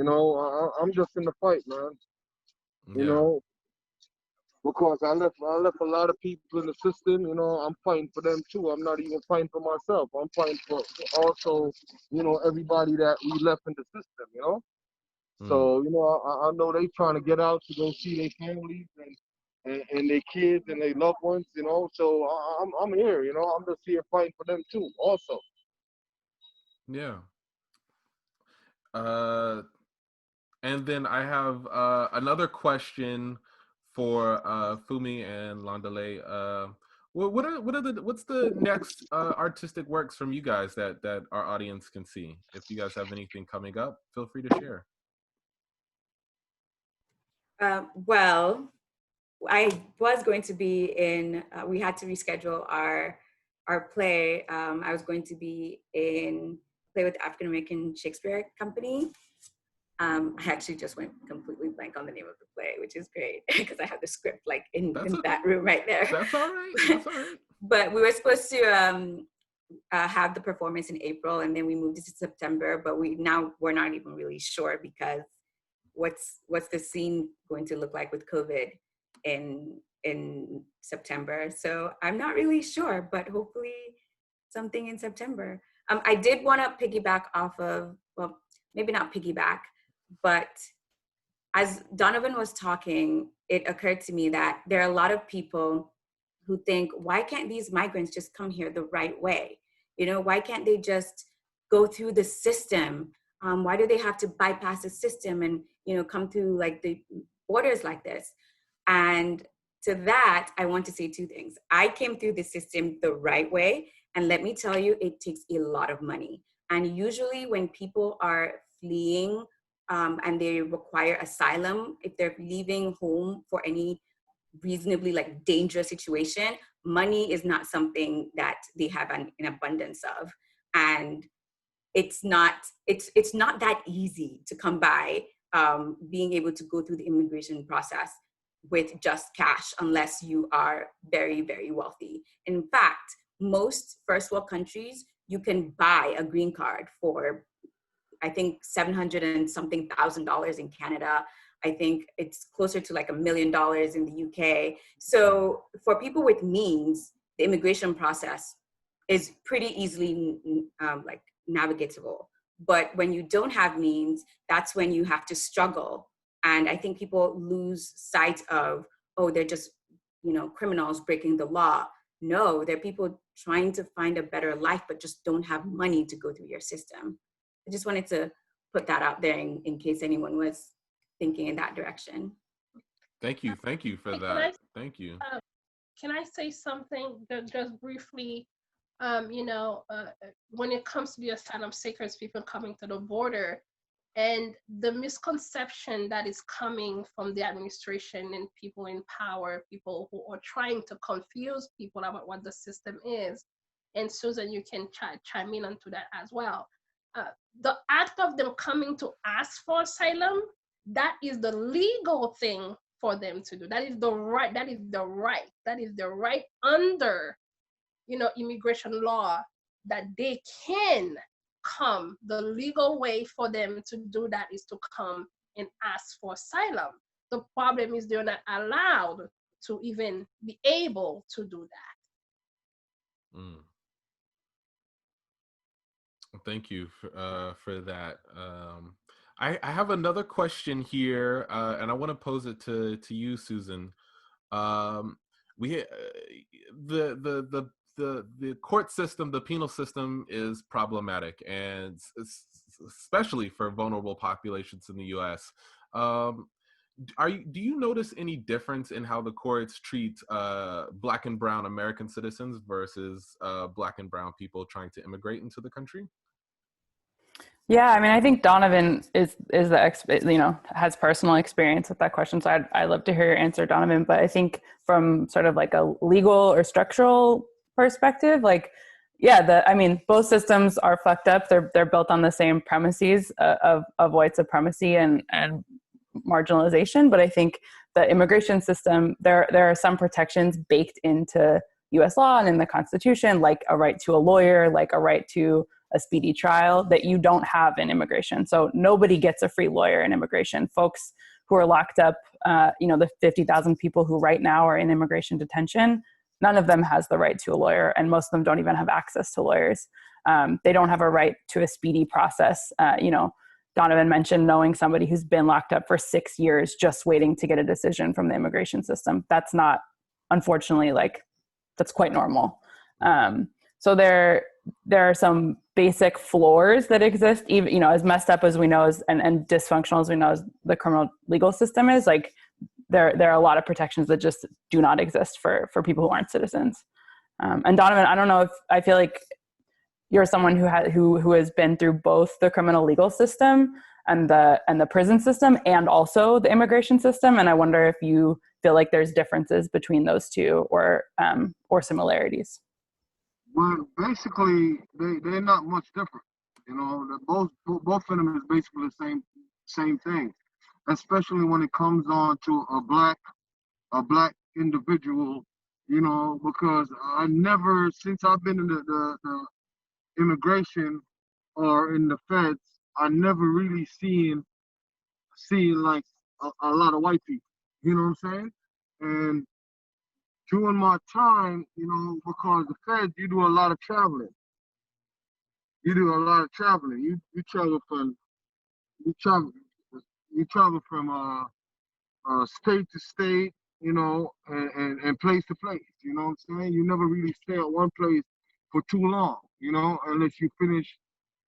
I'm just in the fight, man. Because I left a lot of people in the system, I'm fighting for them too. I'm not even fighting for myself. I'm fighting for also, everybody that we left in the system, So, I know they trying to get out to go see their families and their kids and their loved ones, So I'm here, I'm just here fighting for them too, also. Yeah. And then I have another question for Funmi and Landile. What's the next artistic works from you guys that our audience can see? If you guys have anything coming up, feel free to share. Well, I was going to be in. We had to reschedule our play. I was going to be in play with the African American Shakespeare Company. I actually just went completely blank on the name of the play, which is great because I have the script like in that room right there. That's all right. That's all right. But we were supposed to have the performance in April, and then we moved it to September. But we're not even really sure because what's the scene going to look like with COVID in September? So I'm not really sure, but hopefully something in September. I did want to piggyback off of, well, maybe not piggyback, but as Donovan was talking, it occurred to me that there are a lot of people who think, why can't these migrants just come here the right way? Why can't they just go through the system? Why do they have to bypass the system and, you know, come through like the borders like this? And to that, I want to say two things. I came through the system the right way. And let me tell you, it takes a lot of money. And usually when people are fleeing and they require asylum, if they're leaving home for any reasonably like dangerous situation, money is not something that they have an abundance of. And it's not that easy to come by being able to go through the immigration process with just cash unless you are very, very wealthy. In fact, most first world countries, you can buy a green card for, I think, $700 and something thousand in Canada. I think it's closer to like $1 million in the UK. So for people with means, the immigration process is pretty easily like navigatable. But when you don't have means, that's when you have to struggle. And I think people lose sight of, oh, they're just, you know, criminals breaking the law. No, they're people trying to find a better life, but just don't have money to go through your system. I just wanted to put that out there in case anyone was thinking in that direction. Thank you for that. Thank you. Can I say something just briefly? When it comes to the asylum seekers, people coming to the border, and the misconception that is coming from the administration and people in power, people who are trying to confuse people about what the system is. And Susan, you can chime in onto that as well. The act of them coming to ask for asylum, that is the legal thing for them to do. That is the right under, you know, immigration law, that they can come. The legal way for them to do that is to come and ask for asylum. The problem is they're not allowed to even be able to do that. Thank you for that. I have another question here, and I want to pose it to you, Susan. The court system, the penal system, is problematic, and especially for vulnerable populations in the U.S. Do you notice any difference in how the courts treat Black and Brown American citizens versus Black and Brown people trying to immigrate into the country? Yeah, I mean, I think Donovan is the expert, you know, has personal experience with that question. So I'd love to hear your answer, Donovan. But I think from sort of like a legal or structural perspective, like, yeah, both systems are fucked up. They're built on the same premises of white supremacy and marginalization. But I think the immigration system, there are some protections baked into U.S. law and in the Constitution, like a right to a lawyer, like a right to a speedy trial, that you don't have in immigration. So nobody gets a free lawyer in immigration. Folks who are locked up, the 50,000 people who right now are in immigration detention, none of them has the right to a lawyer, and most of them don't even have access to lawyers. They don't have a right to a speedy process. Donovan mentioned knowing somebody who's been locked up for 6 years just waiting to get a decision from the immigration system. That's not, unfortunately, that's quite normal. So there are some basic floors that exist, even, as messed up as we know and dysfunctional as we know as the criminal legal system is, like there are a lot of protections that just do not exist for people who aren't citizens. And Donovan, I don't know if I feel like you're someone who has been through both the criminal legal system and the prison system and also the immigration system. And I wonder if you feel like there's differences between those two or similarities. Well, basically, they're not much different. Both of them is basically the same thing, especially when it comes on to a black individual. Because I never, since I've been in the immigration or in the feds, I never really seen like a lot of white people. You know what I'm saying? And during my time, because the feds, you do a lot of traveling. You travel from state to state, and place to place. You know what I'm saying? You never really stay at one place for too long, unless you finish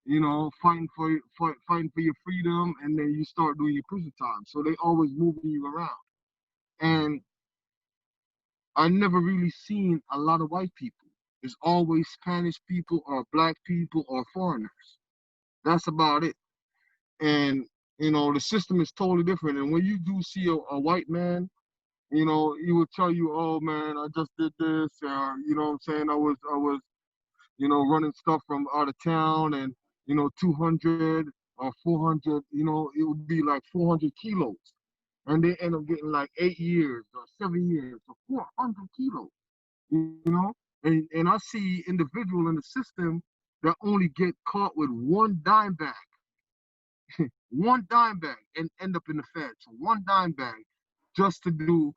you know, fighting for your freedom, and then you start doing your prison time. So they always moving you around. And I never really seen a lot of white people. It's always Spanish people or black people or foreigners. That's about it. And you know, the system is totally different. And when you do see a white man, you know, he will tell you, "Oh man, I just did this," or you know what I'm saying, I was, you know, running stuff from out of town, and you know, 200 or 400, you know, it would be like 400 kilos, and they end up getting like 8 years or 7 years for 400 kilos, you know. And I see individual in the system that only get caught with one dime bag, one dime bag, and end up in the feds for one dime bag, just to do,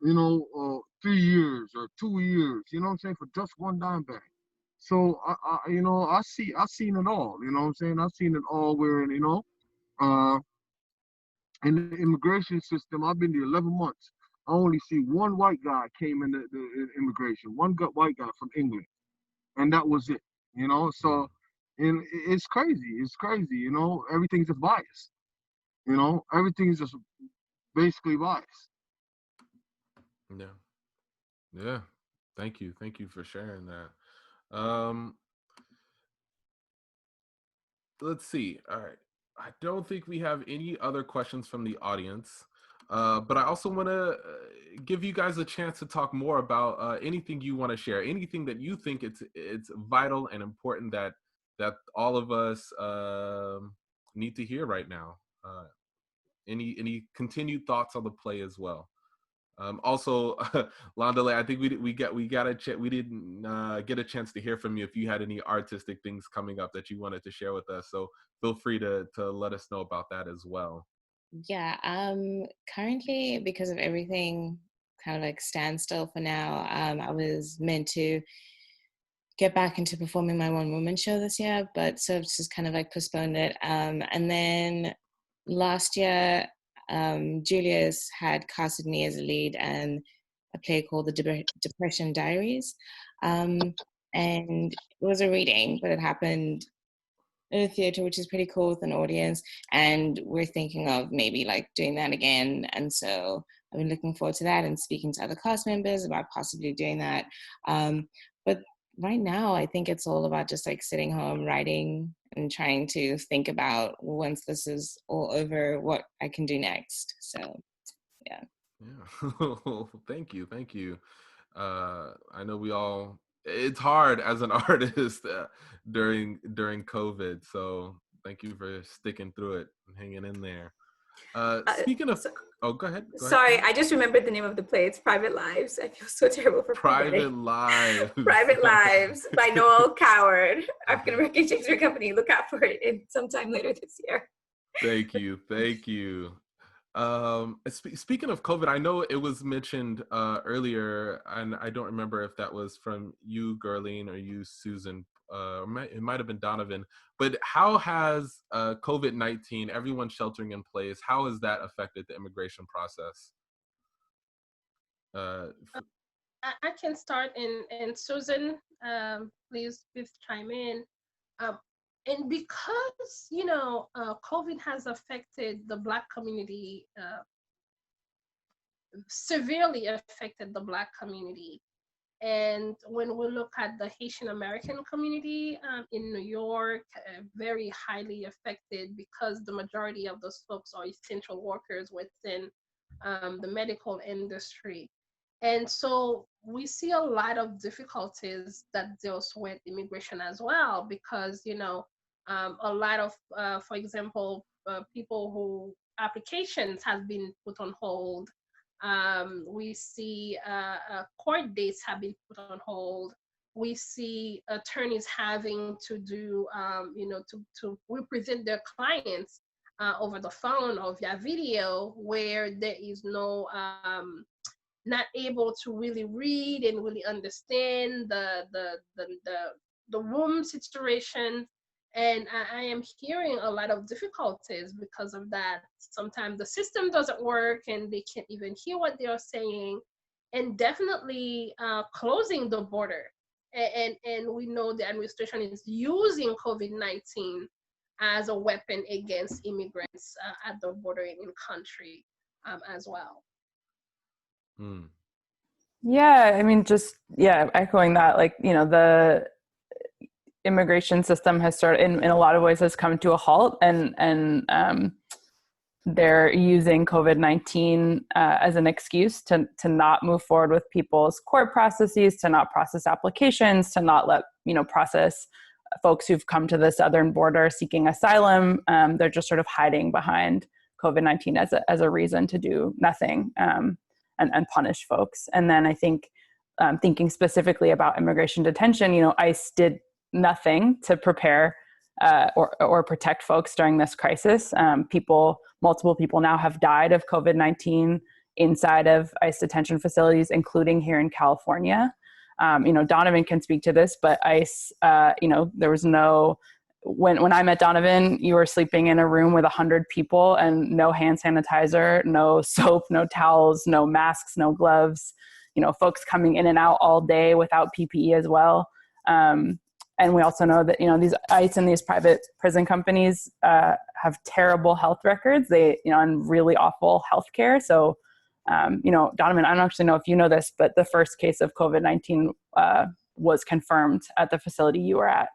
you know, 3 years or 2 years, you know what I'm saying, for just one dime bag. So you know, I seen it all, you know what I'm saying. I've seen it all where, you know, uh, in the immigration system, I've been there 11 months. I only see one white guy came in the immigration, white guy from England, and that was it, you know. So, and it's crazy. It's crazy, you know. Everything's just biased, you know. Everything's just basically biased. Yeah. Yeah. Thank you. Thank you for sharing that. Let's see. All right. I don't think we have any other questions from the audience. But I also want to give you guys a chance to talk more about anything you want to share, anything that you think it's vital and important that all of us need to hear right now. Any continued thoughts on the play as well. Also, Landile, I think we didn't get a chance to hear from you if you had any artistic things coming up that you wanted to share with us. So feel free to let us know about that as well. Yeah, currently, because of everything kind of like standstill for now, I was meant to get back into performing my one woman show this year, but so it's just kind of like postponed it. And then last year, Julius had casted me as a lead in a play called The Depression Diaries. And it was a reading, but it happened in a theater, which is pretty cool with an audience. And we're thinking of maybe like doing that again. And so I've been looking forward to that and speaking to other cast members about possibly doing that. But right now, I think it's all about just like sitting home, writing, and trying to think about once this is all over, what I can do next. So, yeah. Yeah. Thank you. Thank you. I know it's hard as an artist during COVID. So thank you for sticking through it and hanging in there. Speaking of, go ahead. Sorry, I just remembered the name of the play. It's Private Lives. I feel so terrible for Private Lives. Private Lives by Noel Coward, African American Shakespeare Company. Look out for it sometime later this year. Thank you. Thank you. Speaking of COVID, I know it was mentioned earlier, and I don't remember if that was from you, Guerline, or you, Susan. It might have been Donovan. But how has COVID-19, everyone sheltering in place, how has that affected the immigration process? I can start, and Susan, please chime in. And because, you know, COVID has affected the Black community, severely affected the Black community. And when we look at the Haitian American community in New York, very highly affected because the majority of those folks are essential workers within the medical industry. And so we see a lot of difficulties that deals with immigration as well, because, you know, a lot of, for example, people who applications have been put on hold. We see court dates have been put on hold. We see attorneys having to do, you know, to represent their clients over the phone or via video, where there is no, not able to really read and really understand the room situation. And I am hearing a lot of difficulties because of that. Sometimes the system doesn't work and they can't even hear what they are saying. And definitely closing the border And we know the administration is using COVID-19 as a weapon against immigrants at the border in country as well. Yeah, I mean, just, echoing that, like, the immigration system has started, in a lot of ways, has come to a halt, and they're using COVID-19 as an excuse to not move forward with people's court processes, to not process applications, to not let, process folks who've come to the southern border seeking asylum. They're just sort of hiding behind COVID-19 as a reason to do nothing and punish folks. And then I think, thinking specifically about immigration detention, ICE did nothing to prepare or protect folks during this crisis. Multiple people now have died of COVID-19 inside of ICE detention facilities, including here in California. Donovan can speak to this, but ICE, there was when I met Donovan, you were sleeping in a room with 100 people and no hand sanitizer, no soap, no towels, no masks, no gloves, folks coming in and out all day without PPE as well. And we also know that, these ICE and these private prison companies have terrible health records, and really awful health care. So, Donovan, I don't actually know if you know this, but the first case of COVID-19 was confirmed at the facility you were at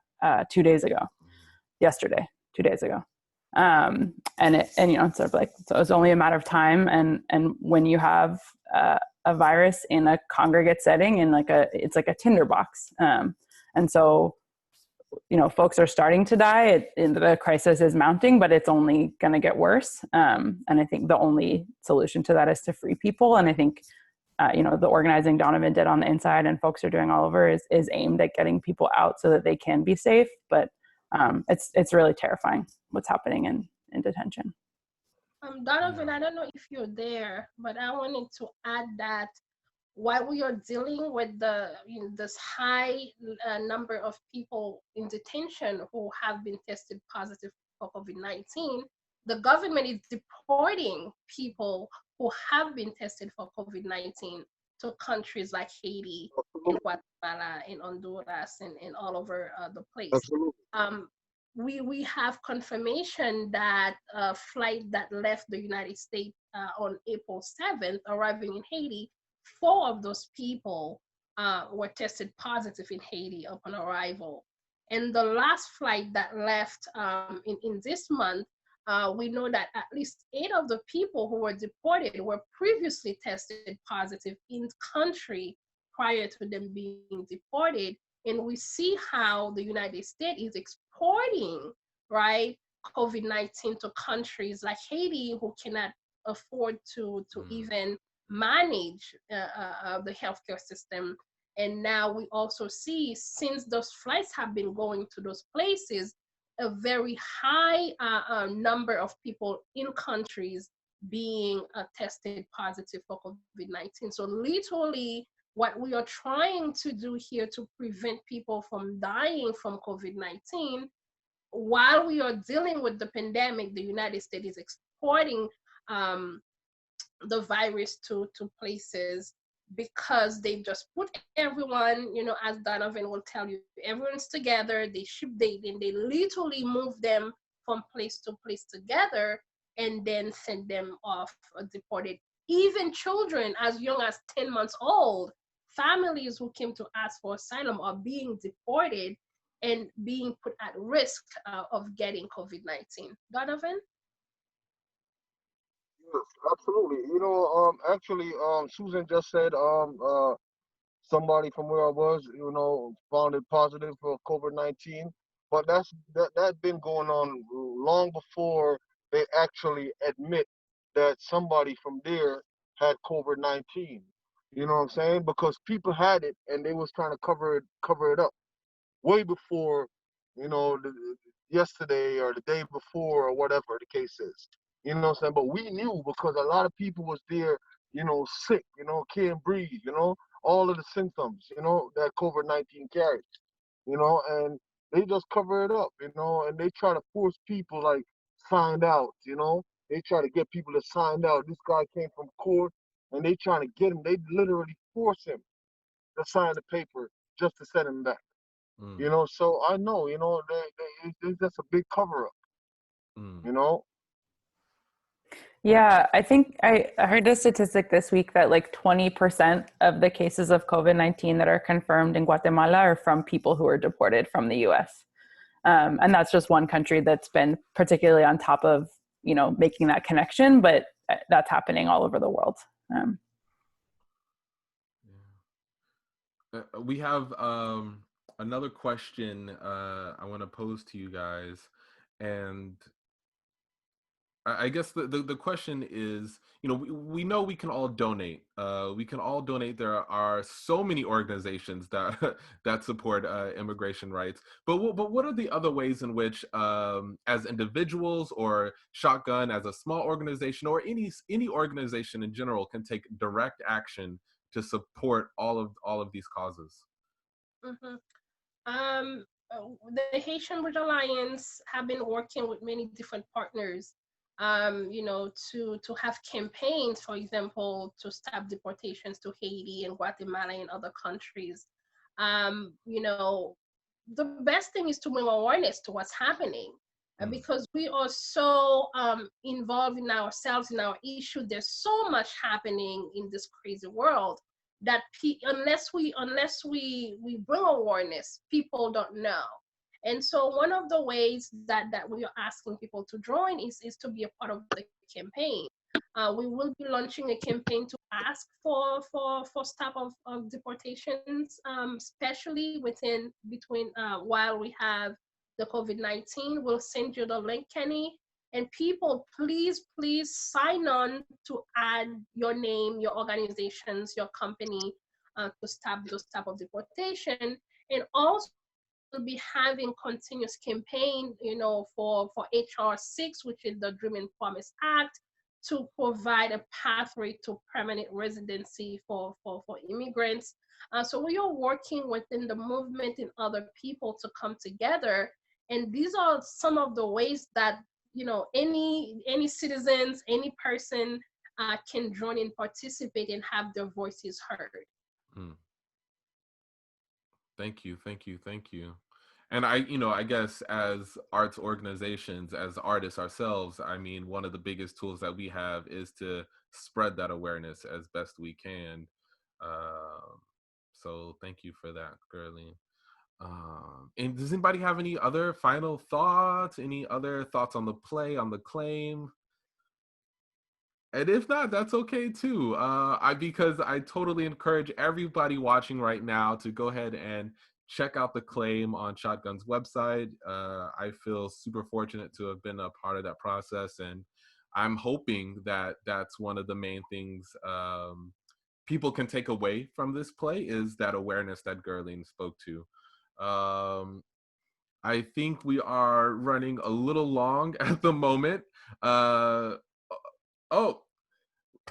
2 days ago. 2 days ago. And it's sort of like, so it's only a matter of time. And when you have a virus in a congregate setting and it's like a tinderbox. And so, folks are starting to die. The crisis is mounting, but it's only going to get worse. And I think the only solution to that is to free people. And I think, the organizing Donovan did on the inside and folks are doing all over is aimed at getting people out so that they can be safe. But it's really terrifying what's happening in detention. Donovan, I don't know if you're there, but I wanted to add that while we are dealing with this high number of people in detention who have been tested positive for COVID-19, the government is deporting people who have been tested for COVID-19 to countries like Haiti and Guatemala and Honduras and all over the place. Absolutely. We have confirmation that a flight that left the United States on April 7th, arriving in Haiti, 4 of those people were tested positive in Haiti upon arrival. And the last flight that left in this month, we know that at least 8 of the people who were deported were previously tested positive in country prior to them being deported. And we see how the United States is exporting, right, COVID-19 to countries like Haiti, who cannot afford to even manage the healthcare system. And now we also see, since those flights have been going to those places, a very high number of people in countries being tested positive for COVID-19. So literally, what we are trying to do here to prevent people from dying from COVID-19, while we are dealing with the pandemic, the United States is exporting the virus to places because they just put everyone, as Donovan will tell you, everyone's together, and they literally move them from place to place together and then send them off deported. Even children as young as 10 months old, families who came to ask for asylum are being deported and being put at risk of getting COVID-19. Donovan? Yes, absolutely. Actually, Susan just said somebody from where I was, found it positive for COVID-19, but that's been going on long before they actually admit that somebody from there had COVID-19. You know what I'm saying? Because people had it and they was trying to cover it up way before, yesterday or the day before or whatever the case is. You know what I'm saying? But we knew because a lot of people was there, sick, can't breathe, all of the symptoms, that COVID-19 carries, and they just cover it up, and they try to force people like signed out, they try to get people to sign out. This guy came from court and they trying to get him, they literally force him to sign the paper just to send him back. Mm. You know, so I know, you know, it's just a big cover up. Mm. You know. Yeah, I think I heard a statistic this week that like 20% of the cases of COVID-19 that are confirmed in Guatemala are from people who are deported from the US. And that's just one country that's been particularly on top of, you know, making that connection, but that's happening all over the world. We have another question I want to pose to you guys, and I guess the question is, you know, we know we can all donate. We can all donate. There are so many organizations that that support immigration rights. But what are the other ways in which, as individuals or Shotgun as a small organization or any organization in general, can take direct action to support all of these causes? Mm-hmm. The Haitian Bridge Alliance have been working with many different partners, you know, to have campaigns, for example, to stop deportations to Haiti and Guatemala and other countries. You know, the best thing is to bring awareness to what's happening. Because we are so involved in ourselves, in our issue. There's so much happening in this crazy world that unless we bring awareness, people don't know. And so one of the ways that we are asking people to join is to be a part of the campaign. We will be launching a campaign to ask for stop of deportations, especially between while we have the COVID-19. We'll send you the link, Kenny. And people, please sign on to add your name, your organizations, your company to stop those type of deportation. And also we'll be having continuous campaign, you know, for HR 6, which is the Dream and Promise Act, to provide a pathway to permanent residency for immigrants. So we are working within the movement and other people to come together. And these are some of the ways that, you know, any citizens, any person can join and participate and have their voices heard. Thank you. And I guess as arts organizations, as artists ourselves, I mean, one of the biggest tools that we have is to spread that awareness as best we can. So thank you for that, Guerline. And does anybody have any other final thoughts? Any other thoughts on the play, on the claim? And if not, that's okay too. Because I totally encourage everybody watching right now to go ahead and check out the claim on Shotgun's website. I feel super fortunate to have been a part of that process, and I'm hoping that that's one of the main things people can take away from this play, is that awareness that Guerline spoke to. I think we are running a little long at the moment.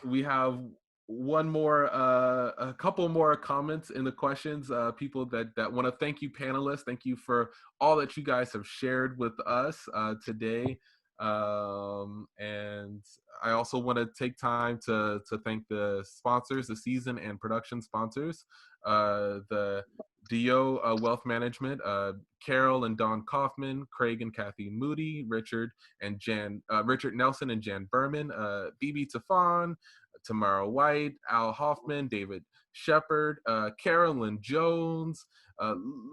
We have one more, a couple more comments in the questions. People that want to thank you, panelists. Thank you for all that you guys have shared with us today. And I also want to take time to thank the sponsors, the season and production sponsors, the Dio Wealth Management, Carol and Don Kaufman, Craig and Kathy Moody, Richard Nelson and Jan Berman, Bibi Tafan, Tamara White, Al Hoffman, David Shepard, Carolyn Jones,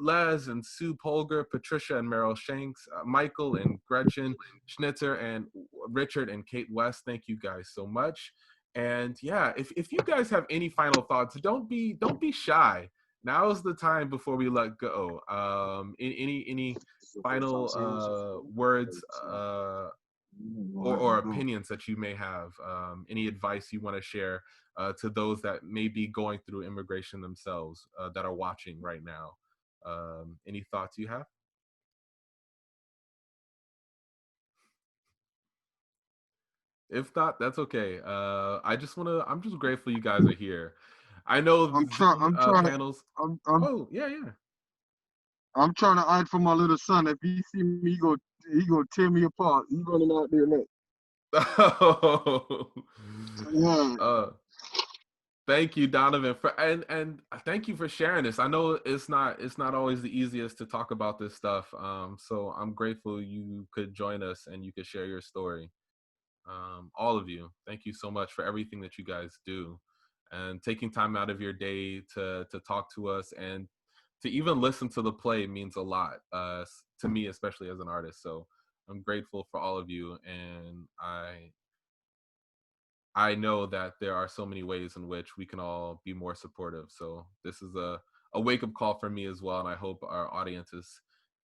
Les and Sue Polgar, Patricia and Meryl Shanks, Michael and Gretchen Schnitzer, and Richard and Kate West. Thank you guys so much. And yeah, if you guys have any final thoughts, don't be shy. Now is the time before we let go. Any final words or opinions that you may have? Any advice you want to share to those that may be going through immigration themselves, that are watching right now? Any thoughts you have? If not, that's okay. I'm just grateful you guys are here. I know panels. Oh yeah. I'm trying to hide from my little son. If he see me, he go tear me apart. He running out there next. Oh. Yeah. Thank you, Donovan, and thank you for sharing this. I know it's not always the easiest to talk about this stuff. So I'm grateful you could join us and you could share your story. All of you, thank you so much for everything that you guys do, and taking time out of your day to talk to us and to even listen to the play means a lot to me, especially as an artist. So I'm grateful for all of you, and I know that there are so many ways in which we can all be more supportive. So this is a wake-up call for me as well, and I hope our audience is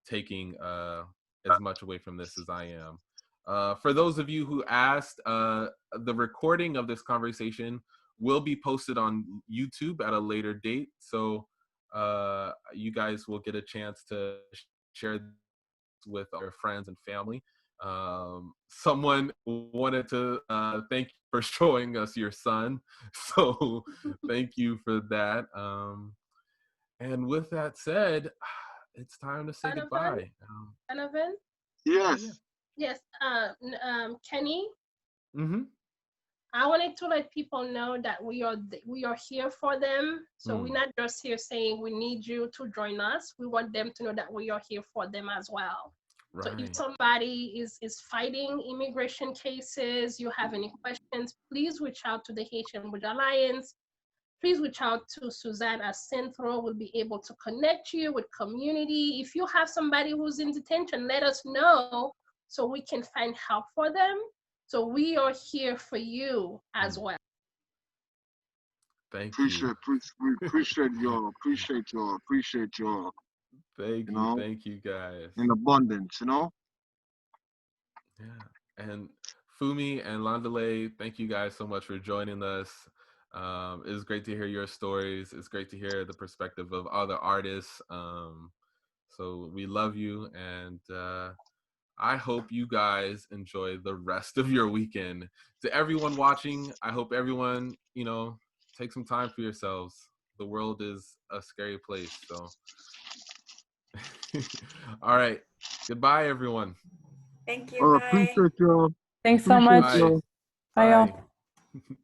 taking as much away from this as I am. For those of you who asked, the recording of this conversation will be posted on YouTube at a later date. So you guys will get a chance to share this with our friends and family. Someone wanted to thank you for showing us your son. So thank you for that. And with that said, it's time to say goodbye. Donovan? Yes. Yes. Kenny? Mm-hmm. I wanted to let people know that we are here for them. So we're not just here saying we need you to join us. We want them to know that we are here for them as well. Right. So if somebody is fighting immigration cases, you have any questions, please reach out to the Haitian Bridge Alliance. Please reach out to Suzanne at Centro. We'll be able to connect you with community. If you have somebody who's in detention, let us know so we can find help for them. So we are here for you as well. Thank you. We appreciate y'all. Appreciate y'all. Thank you guys. In abundance, you know? Yeah. And Funmi and Landile, thank you guys so much for joining us. It's great to hear your stories. It's great to hear the perspective of other artists. So we love you, and I hope you guys enjoy the rest of your weekend. To everyone watching, I hope everyone, take some time for yourselves. The world is a scary place, so. All right. Goodbye, everyone. Thank you. Bye. Appreciate y'all. Thanks so much. Bye. Bye, y'all.